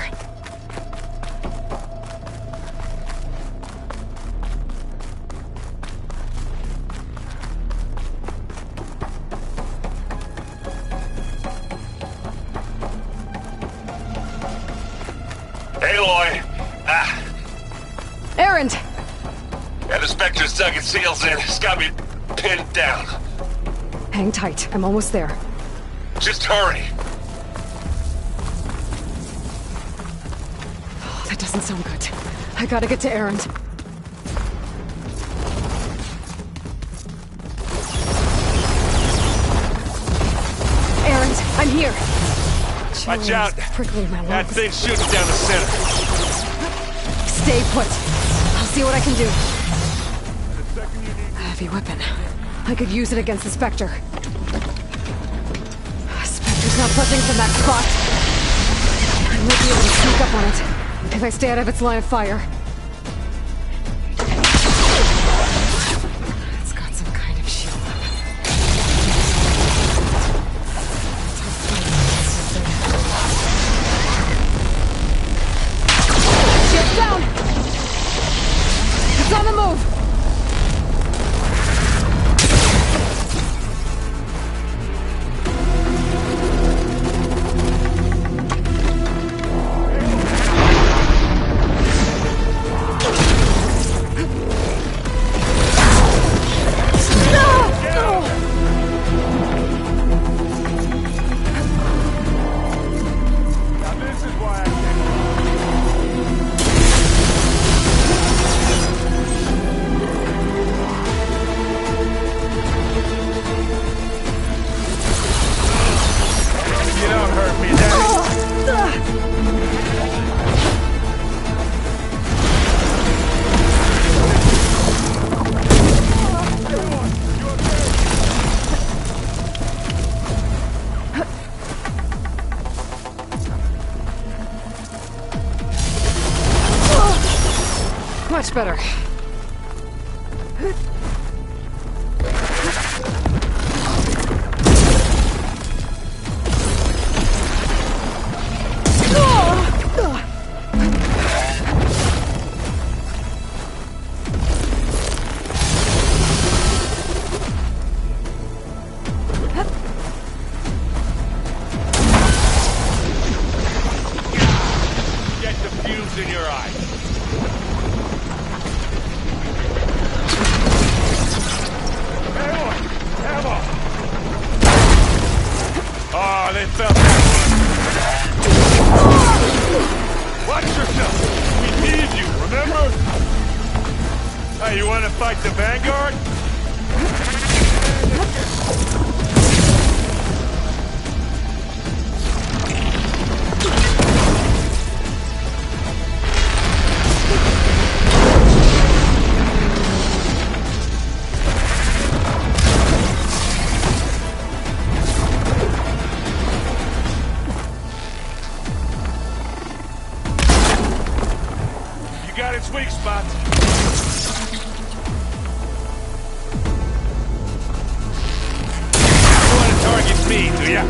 Speaker 3: Erend!
Speaker 20: Yeah, the Spectre's dug its heels in. It's got me pinned down.
Speaker 3: Hang tight. I'm almost there.
Speaker 20: Just hurry.
Speaker 3: Oh, that doesn't sound good. I gotta get to Erend. Erend, I'm here.
Speaker 15: Watch out!
Speaker 3: Prickling my lungs.
Speaker 15: That thing's shooting down the center.
Speaker 3: Stay put. I'll see what I can do. A heavy weapon. I could use it against the Spectre. Spectre's not budging from that spot. I might be able to sneak up on it if I stay out of its line of fire. It's got some kind of shield up. Shield down! It's on the move! Much better.
Speaker 15: Get the fumes in your eyes. Oh, they felt that one. Watch yourself. We need you, remember? Hey, you want to fight the Vanguard? Got its weak spots. You want to target me, do ya?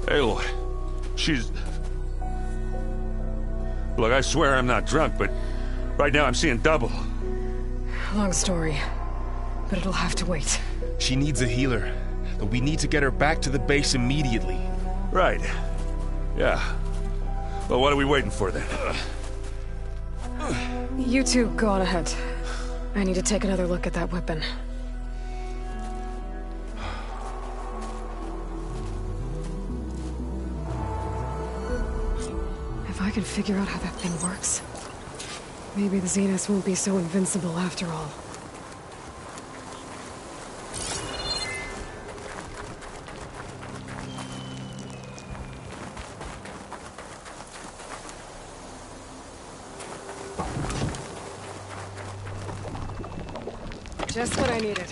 Speaker 15: Aloy, she's... Look, I swear I'm not drunk, but right now I'm seeing double.
Speaker 3: Long story, but it'll have to wait.
Speaker 11: She needs a healer, and we need to get her back to the base immediately.
Speaker 15: Right. Yeah. Well, what are we waiting for then?
Speaker 3: You two go on ahead. I need to take another look at that weapon. can figure out how that thing works, maybe the Zeniths won't be so invincible after all. Just what I needed.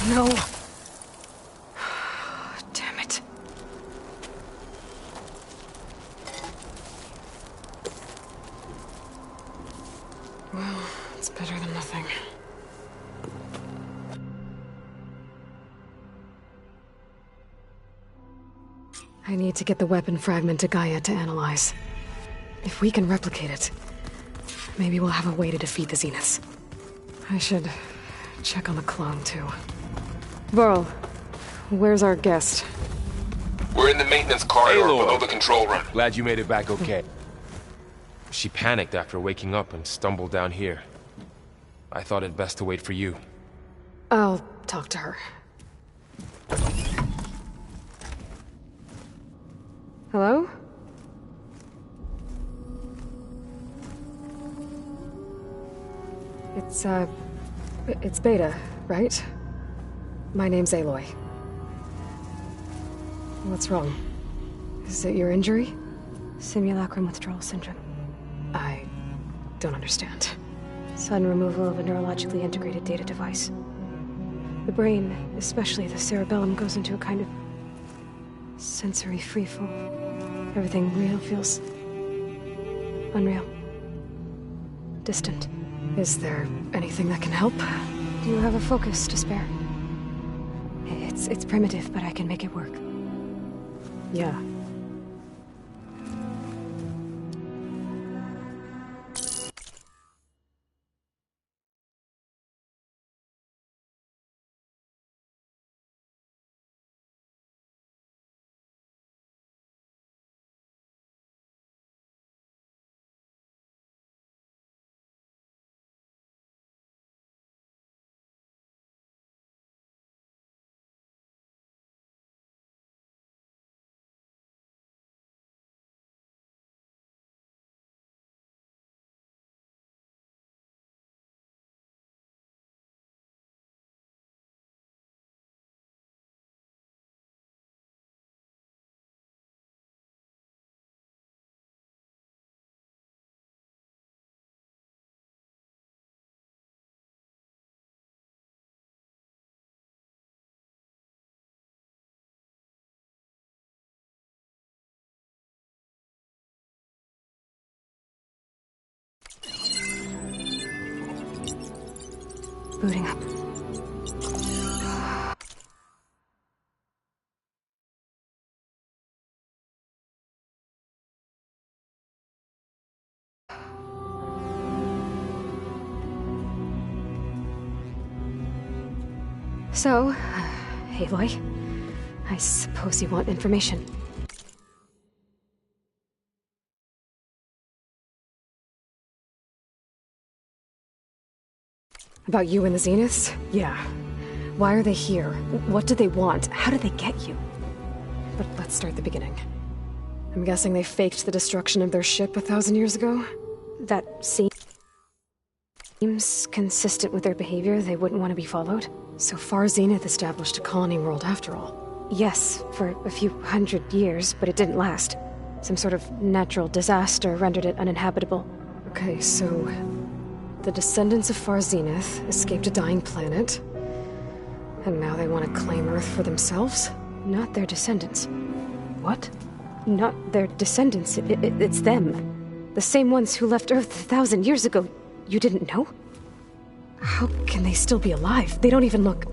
Speaker 3: No. Damn it. Well, it's better than nothing. I need to get the weapon fragment to Gaia to analyze. If we can replicate it, maybe we'll have a way to defeat the Zeniths. I should check on the clone, too. Varl, where's our guest?
Speaker 11: We're in the maintenance corridor below the control room. Glad you made it back okay. She panicked after waking up and stumbled down here. I thought it best to wait for you.
Speaker 3: I'll talk to her. Hello? It's Beta, right? My name's Aloy. What's wrong? Is it your injury?
Speaker 13: Simulacrum withdrawal syndrome.
Speaker 3: I don't understand.
Speaker 13: Sudden removal of a neurologically integrated data device. The brain, especially the cerebellum, goes into a kind of sensory freefall. Everything real feels unreal. distant.
Speaker 3: Is there anything that can help?
Speaker 13: Do you have a focus to spare? It's primitive, but I can make it work.
Speaker 3: Yeah.
Speaker 13: Booting up. So, Aloy, I suppose you want information.
Speaker 3: About you and the Zeniths? Yeah. Why are they here? What do they want? How did they get you? But let's start at the beginning. I'm guessing they faked the destruction of their ship 1,000 years ago?
Speaker 13: That seems consistent with their behavior. They wouldn't want to be followed.
Speaker 3: So far, Zenith established a colony world after all.
Speaker 13: Yes, for a few hundred years, but it didn't last. Some sort of natural disaster rendered it uninhabitable.
Speaker 3: Okay, so the descendants of Far Zenith escaped a dying planet, and now they want to claim Earth for themselves?
Speaker 13: Not their descendants.
Speaker 3: What?
Speaker 13: Not their descendants. It's them. The same ones who left Earth 1,000 years ago. You didn't know?
Speaker 3: How can they still be alive? They don't even look...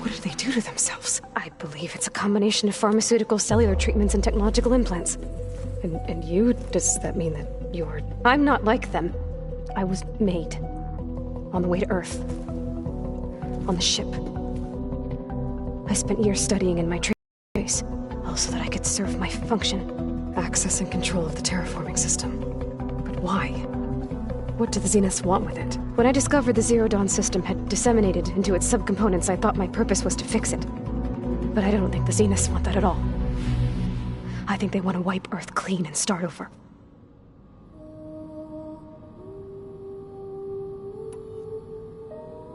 Speaker 3: What did they do to themselves?
Speaker 13: I believe it's a combination of pharmaceutical, cellular treatments, and technological implants.
Speaker 3: And you? Does that mean that you're...
Speaker 13: I'm not like them. I was made. On the way to Earth. On the ship. I spent years studying in my trace, all so that I could serve my function.
Speaker 3: Access and control of the terraforming system. But why? What do the Zeniths want with it?
Speaker 13: When I discovered the Zero Dawn system had disseminated into its subcomponents, I thought my purpose was to fix it. But I don't think the Zeniths want that at all. I think they want to wipe Earth clean and start over.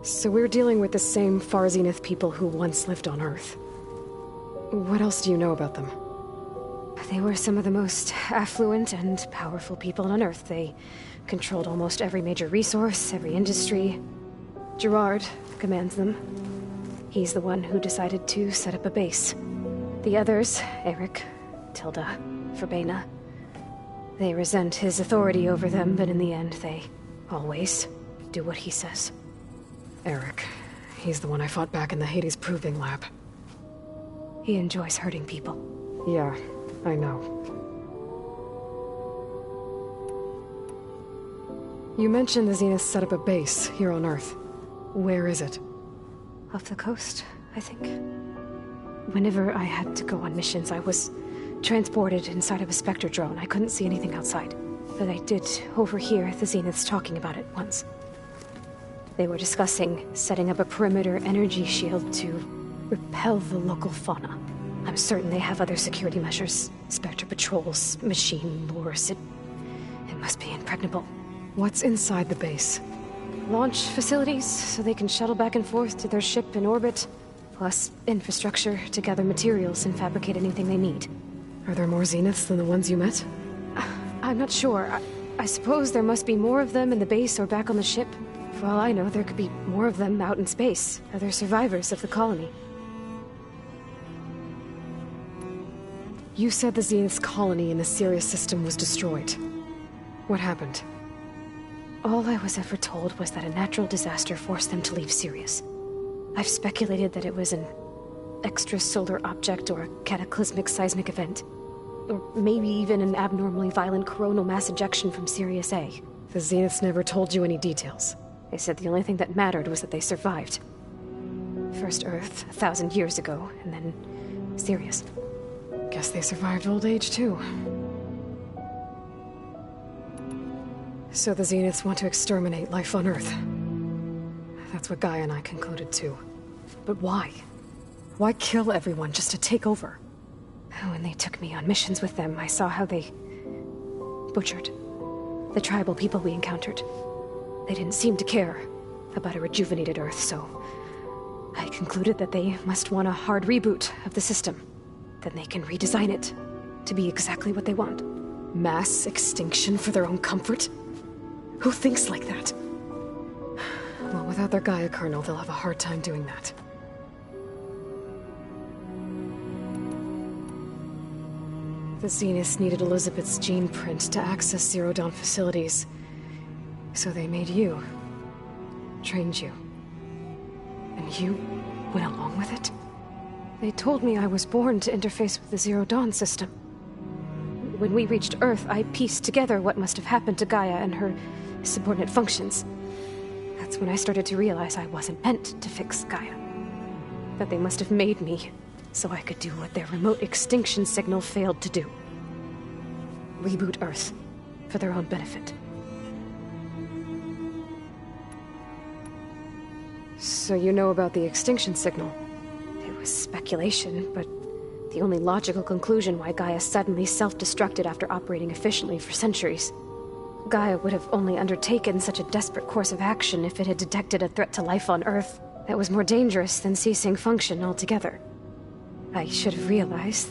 Speaker 3: So we're dealing with the same Far Zenith people who once lived on Earth. What else do you know about them?
Speaker 13: They were some of the most affluent and powerful people on Earth. They controlled almost every major resource, every industry. Gerard commands them. He's the one who decided to set up a base. The others, Eric, Tilda, Verbena, they resent his authority over them, but in the end, they always do what he says.
Speaker 3: Eric. He's the one I fought back in the Hades Proving Lab.
Speaker 13: He enjoys hurting people.
Speaker 3: Yeah, I know. You mentioned the Zeniths set up a base here on Earth. Where is it?
Speaker 13: Off the coast, I think. Whenever I had to go on missions, I was transported inside of a Spectre drone. I couldn't see anything outside. But I did overhear the Zeniths talking about it once. They were discussing setting up a perimeter energy shield to repel the local fauna. I'm certain they have other security measures. Spectre patrols, machine lures. It must be impregnable.
Speaker 3: What's inside the base?
Speaker 13: Launch facilities, so they can shuttle back and forth to their ship in orbit. Plus infrastructure to gather materials and fabricate anything they need.
Speaker 3: Are there more Zeniths than the ones you met?
Speaker 13: I'm not sure. I suppose there must be more of them in the base or back on the ship. For all I know, there could be more of them out in space. Other survivors of the colony.
Speaker 3: You said the Zenith's colony in the Sirius system was destroyed. What happened?
Speaker 13: All I was ever told was that a natural disaster forced them to leave Sirius. I've speculated that it was an extrasolar object or a cataclysmic seismic event. Or maybe even an abnormally violent coronal mass ejection from Sirius A.
Speaker 3: The Zeniths never told you any details.
Speaker 13: They said the only thing that mattered was that they survived. First Earth, 1,000 years ago, and then Sirius.
Speaker 3: Guess they survived old age, too. So the Zeniths want to exterminate life on Earth. That's what Gaia and I concluded, too. But why? Why kill everyone just to take over?
Speaker 13: When they took me on missions with them, I saw how they butchered the tribal people we encountered. They didn't seem to care about a rejuvenated Earth, so I concluded that they must want a hard reboot of the system. Then they can redesign it to be exactly what they want.
Speaker 3: Mass extinction for their own comfort? Who thinks like that? Well, without their Gaia kernel, they'll have a hard time doing that. The Zeniths needed Elizabeth's gene print to access Zero Dawn facilities. So they made you. Trained you. And you went along with it?
Speaker 13: They told me I was born to interface with the Zero Dawn system. When we reached Earth, I pieced together what must have happened to Gaia and her subordinate functions. That's when I started to realize I wasn't meant to fix Gaia. That they must have made me so I could do what their remote extinction signal failed to do. Reboot Earth, for their own benefit.
Speaker 3: So you know about the extinction signal?
Speaker 13: It was speculation, but the only logical conclusion why Gaia suddenly self-destructed after operating efficiently for centuries. Gaia would have only undertaken such a desperate course of action if it had detected a threat to life on Earth that was more dangerous than ceasing function altogether. I should have realized.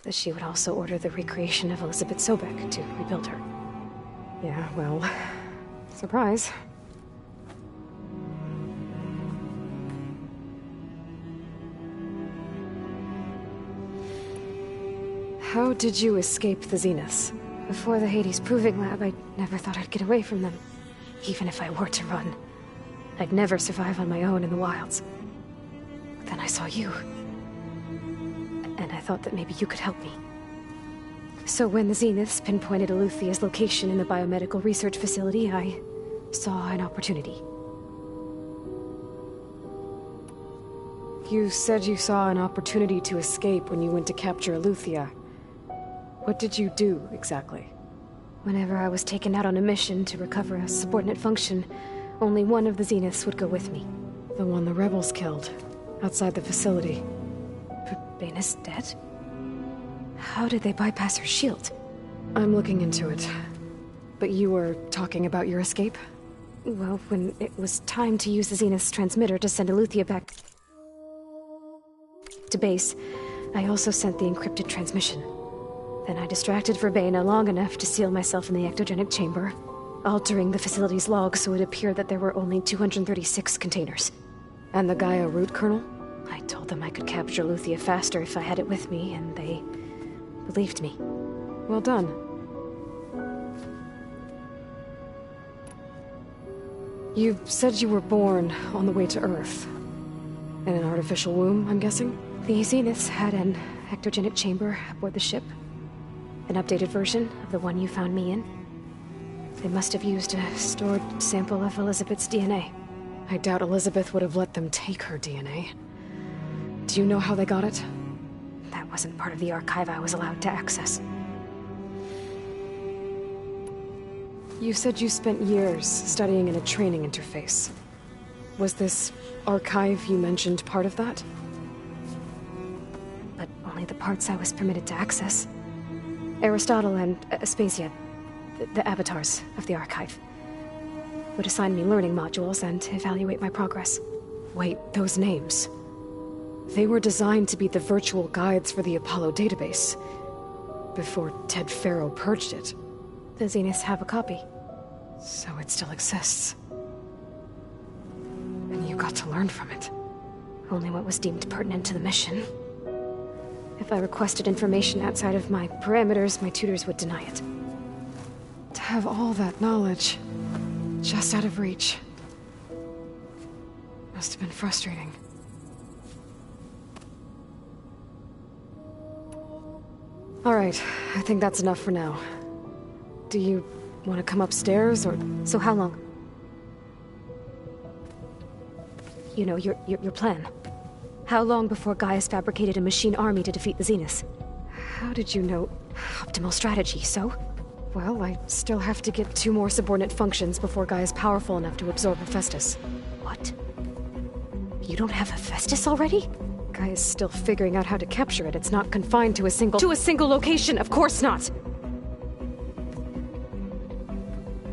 Speaker 13: That she would also order the recreation of Elizabeth Sobek to rebuild her.
Speaker 3: Yeah, well, surprise. How did you escape the Zeniths?
Speaker 13: Before the Hades Proving Lab, I never thought I'd get away from them. Even if I were to run. I'd never survive on my own in the wilds. But then I saw you. And I thought that maybe you could help me. So when the Zeniths pinpointed Eluthia's location in the biomedical research facility, I saw an opportunity.
Speaker 3: You said you saw an opportunity to escape when you went to capture Eluthia. What did you do, exactly?
Speaker 13: Whenever I was taken out on a mission to recover a subordinate function, only one of the Zeniths would go with me.
Speaker 3: The one the rebels killed, outside the facility.
Speaker 13: Baina's dead? How did they bypass her shield?
Speaker 3: I'm looking into it. But you were talking about your escape?
Speaker 13: Well, when it was time to use the Zenith's transmitter to send Eluthia back to base, I also sent the encrypted transmission. Then I distracted Verbena long enough to seal myself in the ectogenic chamber, altering the facility's log so it appeared that there were only 236 containers.
Speaker 3: And the Gaia root kernel?
Speaker 13: I told them I could capture Eluthia faster if I had it with me, and they believed me.
Speaker 3: Well done. You said you were born on the way to Earth. In an artificial womb, I'm guessing?
Speaker 13: The Zeniths had an ectogenic chamber aboard the ship. An updated version of the one you found me in. They must have used a stored sample of Elizabeth's DNA.
Speaker 3: I doubt Elizabeth would have let them take her DNA. Do you know how they got it?
Speaker 13: That wasn't part of the archive I was allowed to access.
Speaker 3: You said you spent years studying in a training interface. Was this archive you mentioned part of that?
Speaker 13: But only the parts I was permitted to access. Aristotle and Aspasia, the avatars of the archive, would assign me learning modules and evaluate my progress.
Speaker 3: Wait, those names. They were designed to be the virtual guides for the Apollo database, before Ted Faro purged it.
Speaker 13: The Zeniths have a copy.
Speaker 3: So it still exists. And you got to learn from it.
Speaker 13: Only what was deemed pertinent to the mission. If I requested information outside of my parameters, my tutors would deny it.
Speaker 3: To have all that knowledge, just out of reach, must have been frustrating. All right, I think that's enough for now. Do you want to come upstairs, or...
Speaker 13: So how long? You know, your plan. How long before Gaius fabricated a machine army to defeat the Zeniths?
Speaker 3: How did you know?
Speaker 13: Optimal strategy, so?
Speaker 3: Well, I still have to get 2 more subordinate functions before Gaia's powerful enough to absorb Hephaestus.
Speaker 13: What? You don't have Hephaestus already?
Speaker 3: Gaia's still figuring out how to capture it. It's not confined to a single location, of course not!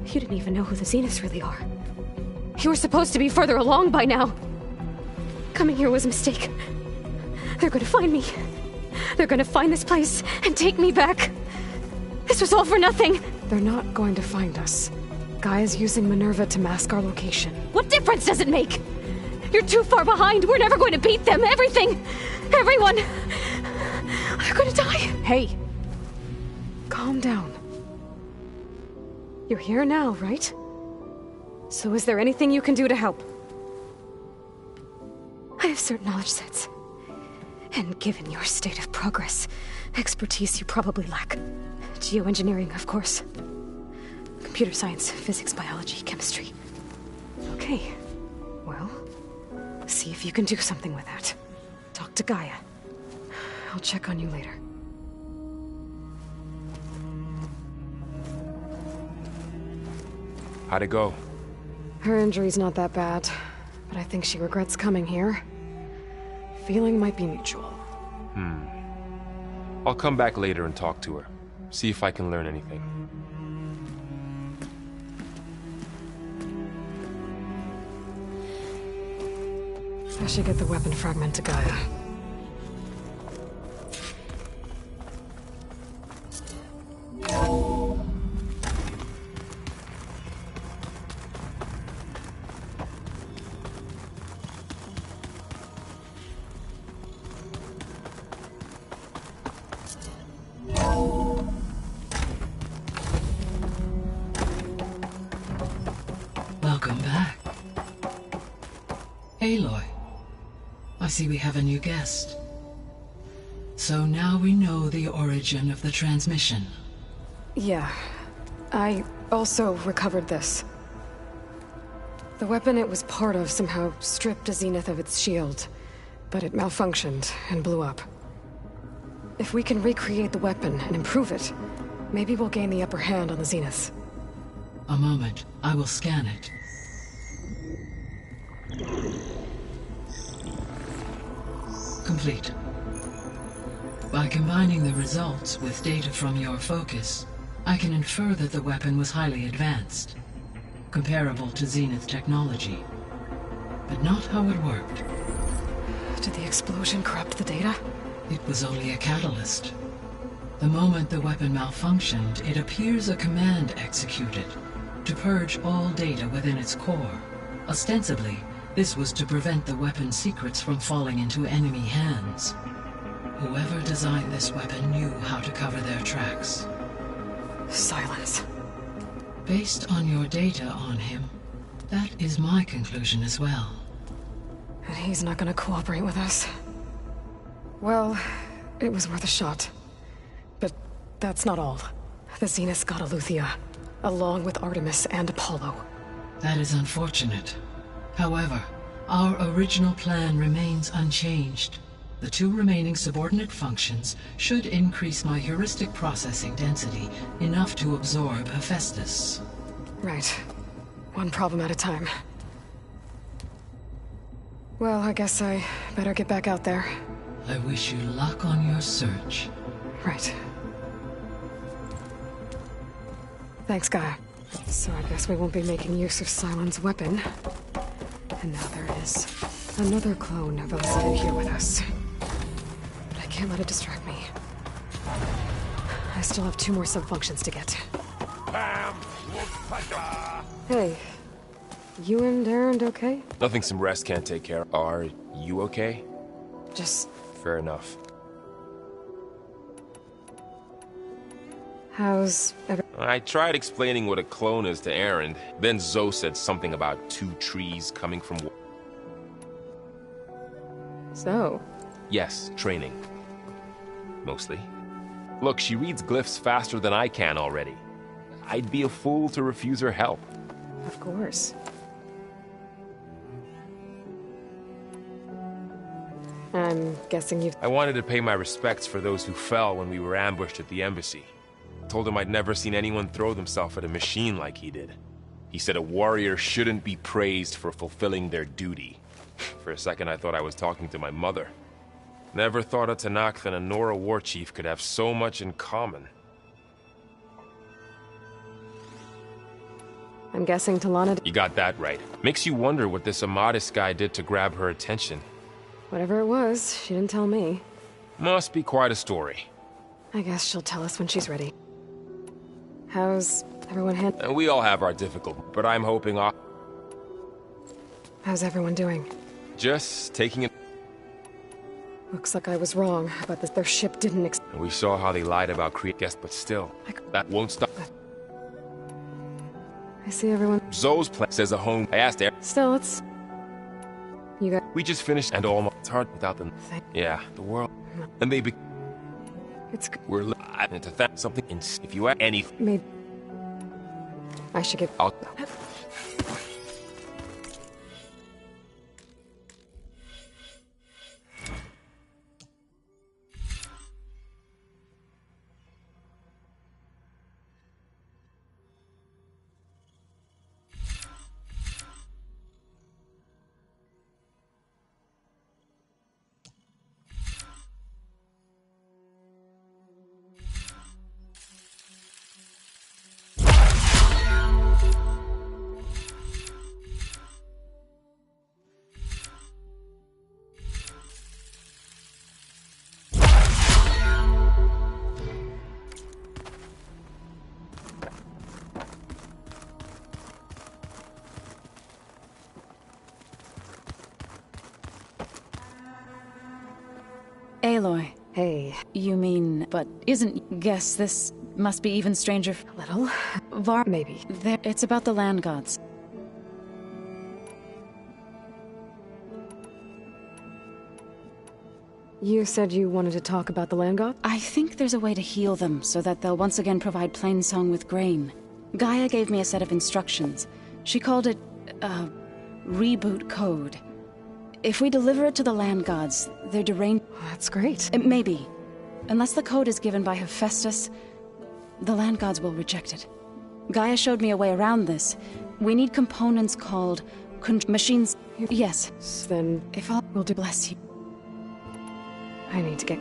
Speaker 13: You didn't even know who the Zeniths really are. You were supposed to be further along by now. Coming here was a mistake. They're gonna find me. They're gonna find this place and take me back. This was all for nothing.
Speaker 3: They're not going to find us. Gaia's using Minerva to mask our location.
Speaker 13: What difference does it make? You're too far behind. We're never going to beat them. Everything. Everyone. They're gonna die.
Speaker 3: Hey. Calm down. You're here now, right? So is there anything you can do to help?
Speaker 13: I have certain knowledge sets. And given your state of progress, expertise you probably lack. Geoengineering, of course. Computer science, physics, biology, chemistry.
Speaker 3: Okay. Well, see if you can do something with that. Talk to Gaia. I'll check on you later.
Speaker 11: How'd it go?
Speaker 3: Her injury's not that bad, but I think she regrets coming here. Feeling might be mutual.
Speaker 11: I'll come back later and talk to her. See if I can learn anything.
Speaker 3: I should get the weapon fragment to Gaia.
Speaker 14: Welcome back. Aloy. I see we have a new guest. So now we know the origin of the transmission.
Speaker 3: Yeah. I also recovered this. The weapon it was part of somehow stripped a Zenith of its shield, but it malfunctioned and blew up. If we can recreate the weapon and improve it, maybe we'll gain the upper hand on the Zeniths.
Speaker 14: A moment. I will scan it. Complete. By combining the results with data from your focus, I can infer that the weapon was highly advanced, comparable to Zenith technology, but not how it worked.
Speaker 3: Did the explosion corrupt the data?
Speaker 14: It was only a catalyst. The moment the weapon malfunctioned, it appears a command executed to purge all data within its core. Ostensibly, this was to prevent the weapon's secrets from falling into enemy hands. Whoever designed this weapon knew how to cover their tracks.
Speaker 3: Silence.
Speaker 14: Based on your data on him, that is my conclusion as well.
Speaker 3: And he's not gonna cooperate with us. Well, it was worth a shot. But that's not all. The Zeniths got Aletheia, along with Artemis and Apollo.
Speaker 14: That is unfortunate. However, our original plan remains unchanged. The 2 remaining subordinate functions should increase my heuristic processing density enough to absorb Hephaestus.
Speaker 3: Right. One problem at a time. Well, I guess I better get back out there.
Speaker 14: I wish you luck on your search.
Speaker 3: Right. Thanks, Gaia. So I guess we won't be making use of Cylon's weapon. And now there is another clone of Elsa here with us. But I can't let it distract me. I still have 2 more sub-functions to get. Hey, you and Darren okay?
Speaker 11: Nothing some rest can't take care of. Are you okay?
Speaker 3: Just...
Speaker 11: Fair enough.
Speaker 3: How's
Speaker 11: I tried explaining what a clone is to Aaron. Then Zoe said something about 2 trees coming from...
Speaker 3: So?
Speaker 11: Yes, training. Mostly. Look, she reads glyphs faster than I can already. I'd be a fool to refuse her help.
Speaker 3: Of course. I'm guessing you've...
Speaker 11: I wanted to pay my respects for those who fell when we were ambushed at the embassy. Told him I'd never seen anyone throw themselves at a machine like he did. He said a warrior shouldn't be praised for fulfilling their duty. For a second I thought I was talking to my mother. Never thought a Tanakh and a Nora war chief could have so much in common.
Speaker 3: I'm guessing Talana...
Speaker 11: You got that right. Makes you wonder what this Amadis guy did to grab her attention.
Speaker 3: Whatever it was, she didn't tell me.
Speaker 11: Must be quite a story.
Speaker 3: I guess she'll tell us when she's ready. How's everyone
Speaker 11: And we all have our difficulties, but I'm hoping
Speaker 3: How's everyone doing?
Speaker 11: Just taking it.
Speaker 3: Looks like I was wrong about this. Their ship didn't
Speaker 11: We saw how they lied about guess, but still, that won't stop.
Speaker 3: I see everyone.
Speaker 11: Zoe's plan says a home. I asked her.
Speaker 3: Still, it's... You got...
Speaker 11: We just finished, and almost it's hard without them. Yeah, the world. And they
Speaker 3: It's...
Speaker 11: We're living to thank something if you have any...
Speaker 3: Maybe... I should get...
Speaker 11: I'll...
Speaker 21: Aloy.
Speaker 3: Hey.
Speaker 21: You mean, but isn't... Guess this must be even stranger...
Speaker 3: Little? Maybe.
Speaker 21: It's about the land gods.
Speaker 3: You said you wanted to talk about the land god?
Speaker 21: I think there's a way to heal them so that they'll once again provide Plainsong with grain. Gaia gave me a set of instructions. She called it, reboot code. If we deliver it to the land gods, they're deranged...
Speaker 3: That's great.
Speaker 21: Maybe. Unless the code is given by Hephaestus, the land gods will reject it. Gaia showed me a way around this. We need components called... machines... Yes.
Speaker 3: Then...
Speaker 21: If I'll... will do bless you.
Speaker 3: I need to get...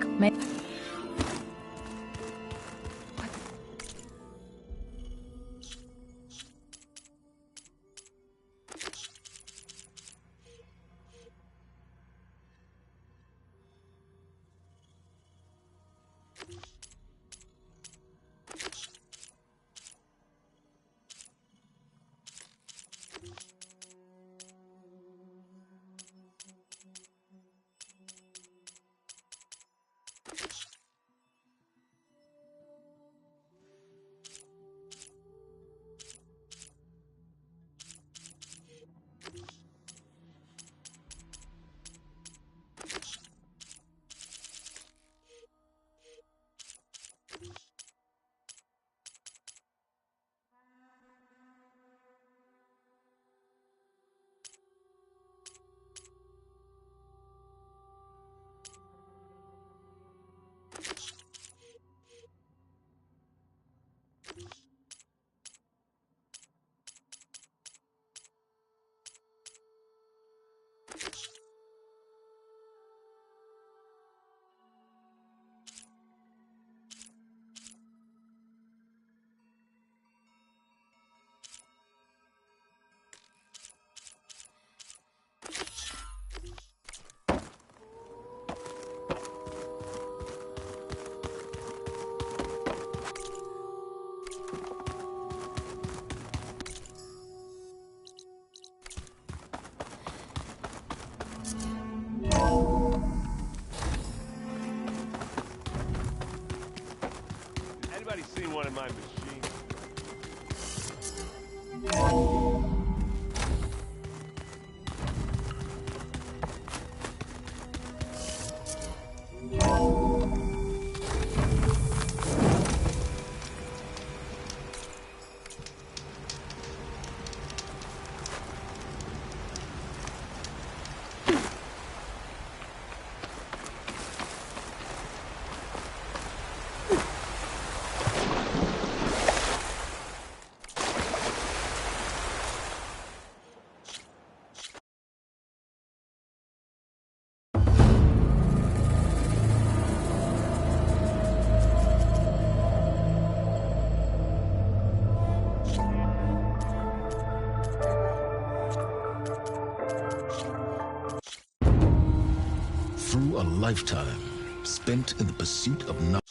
Speaker 2: Through a lifetime spent in the pursuit of knowledge.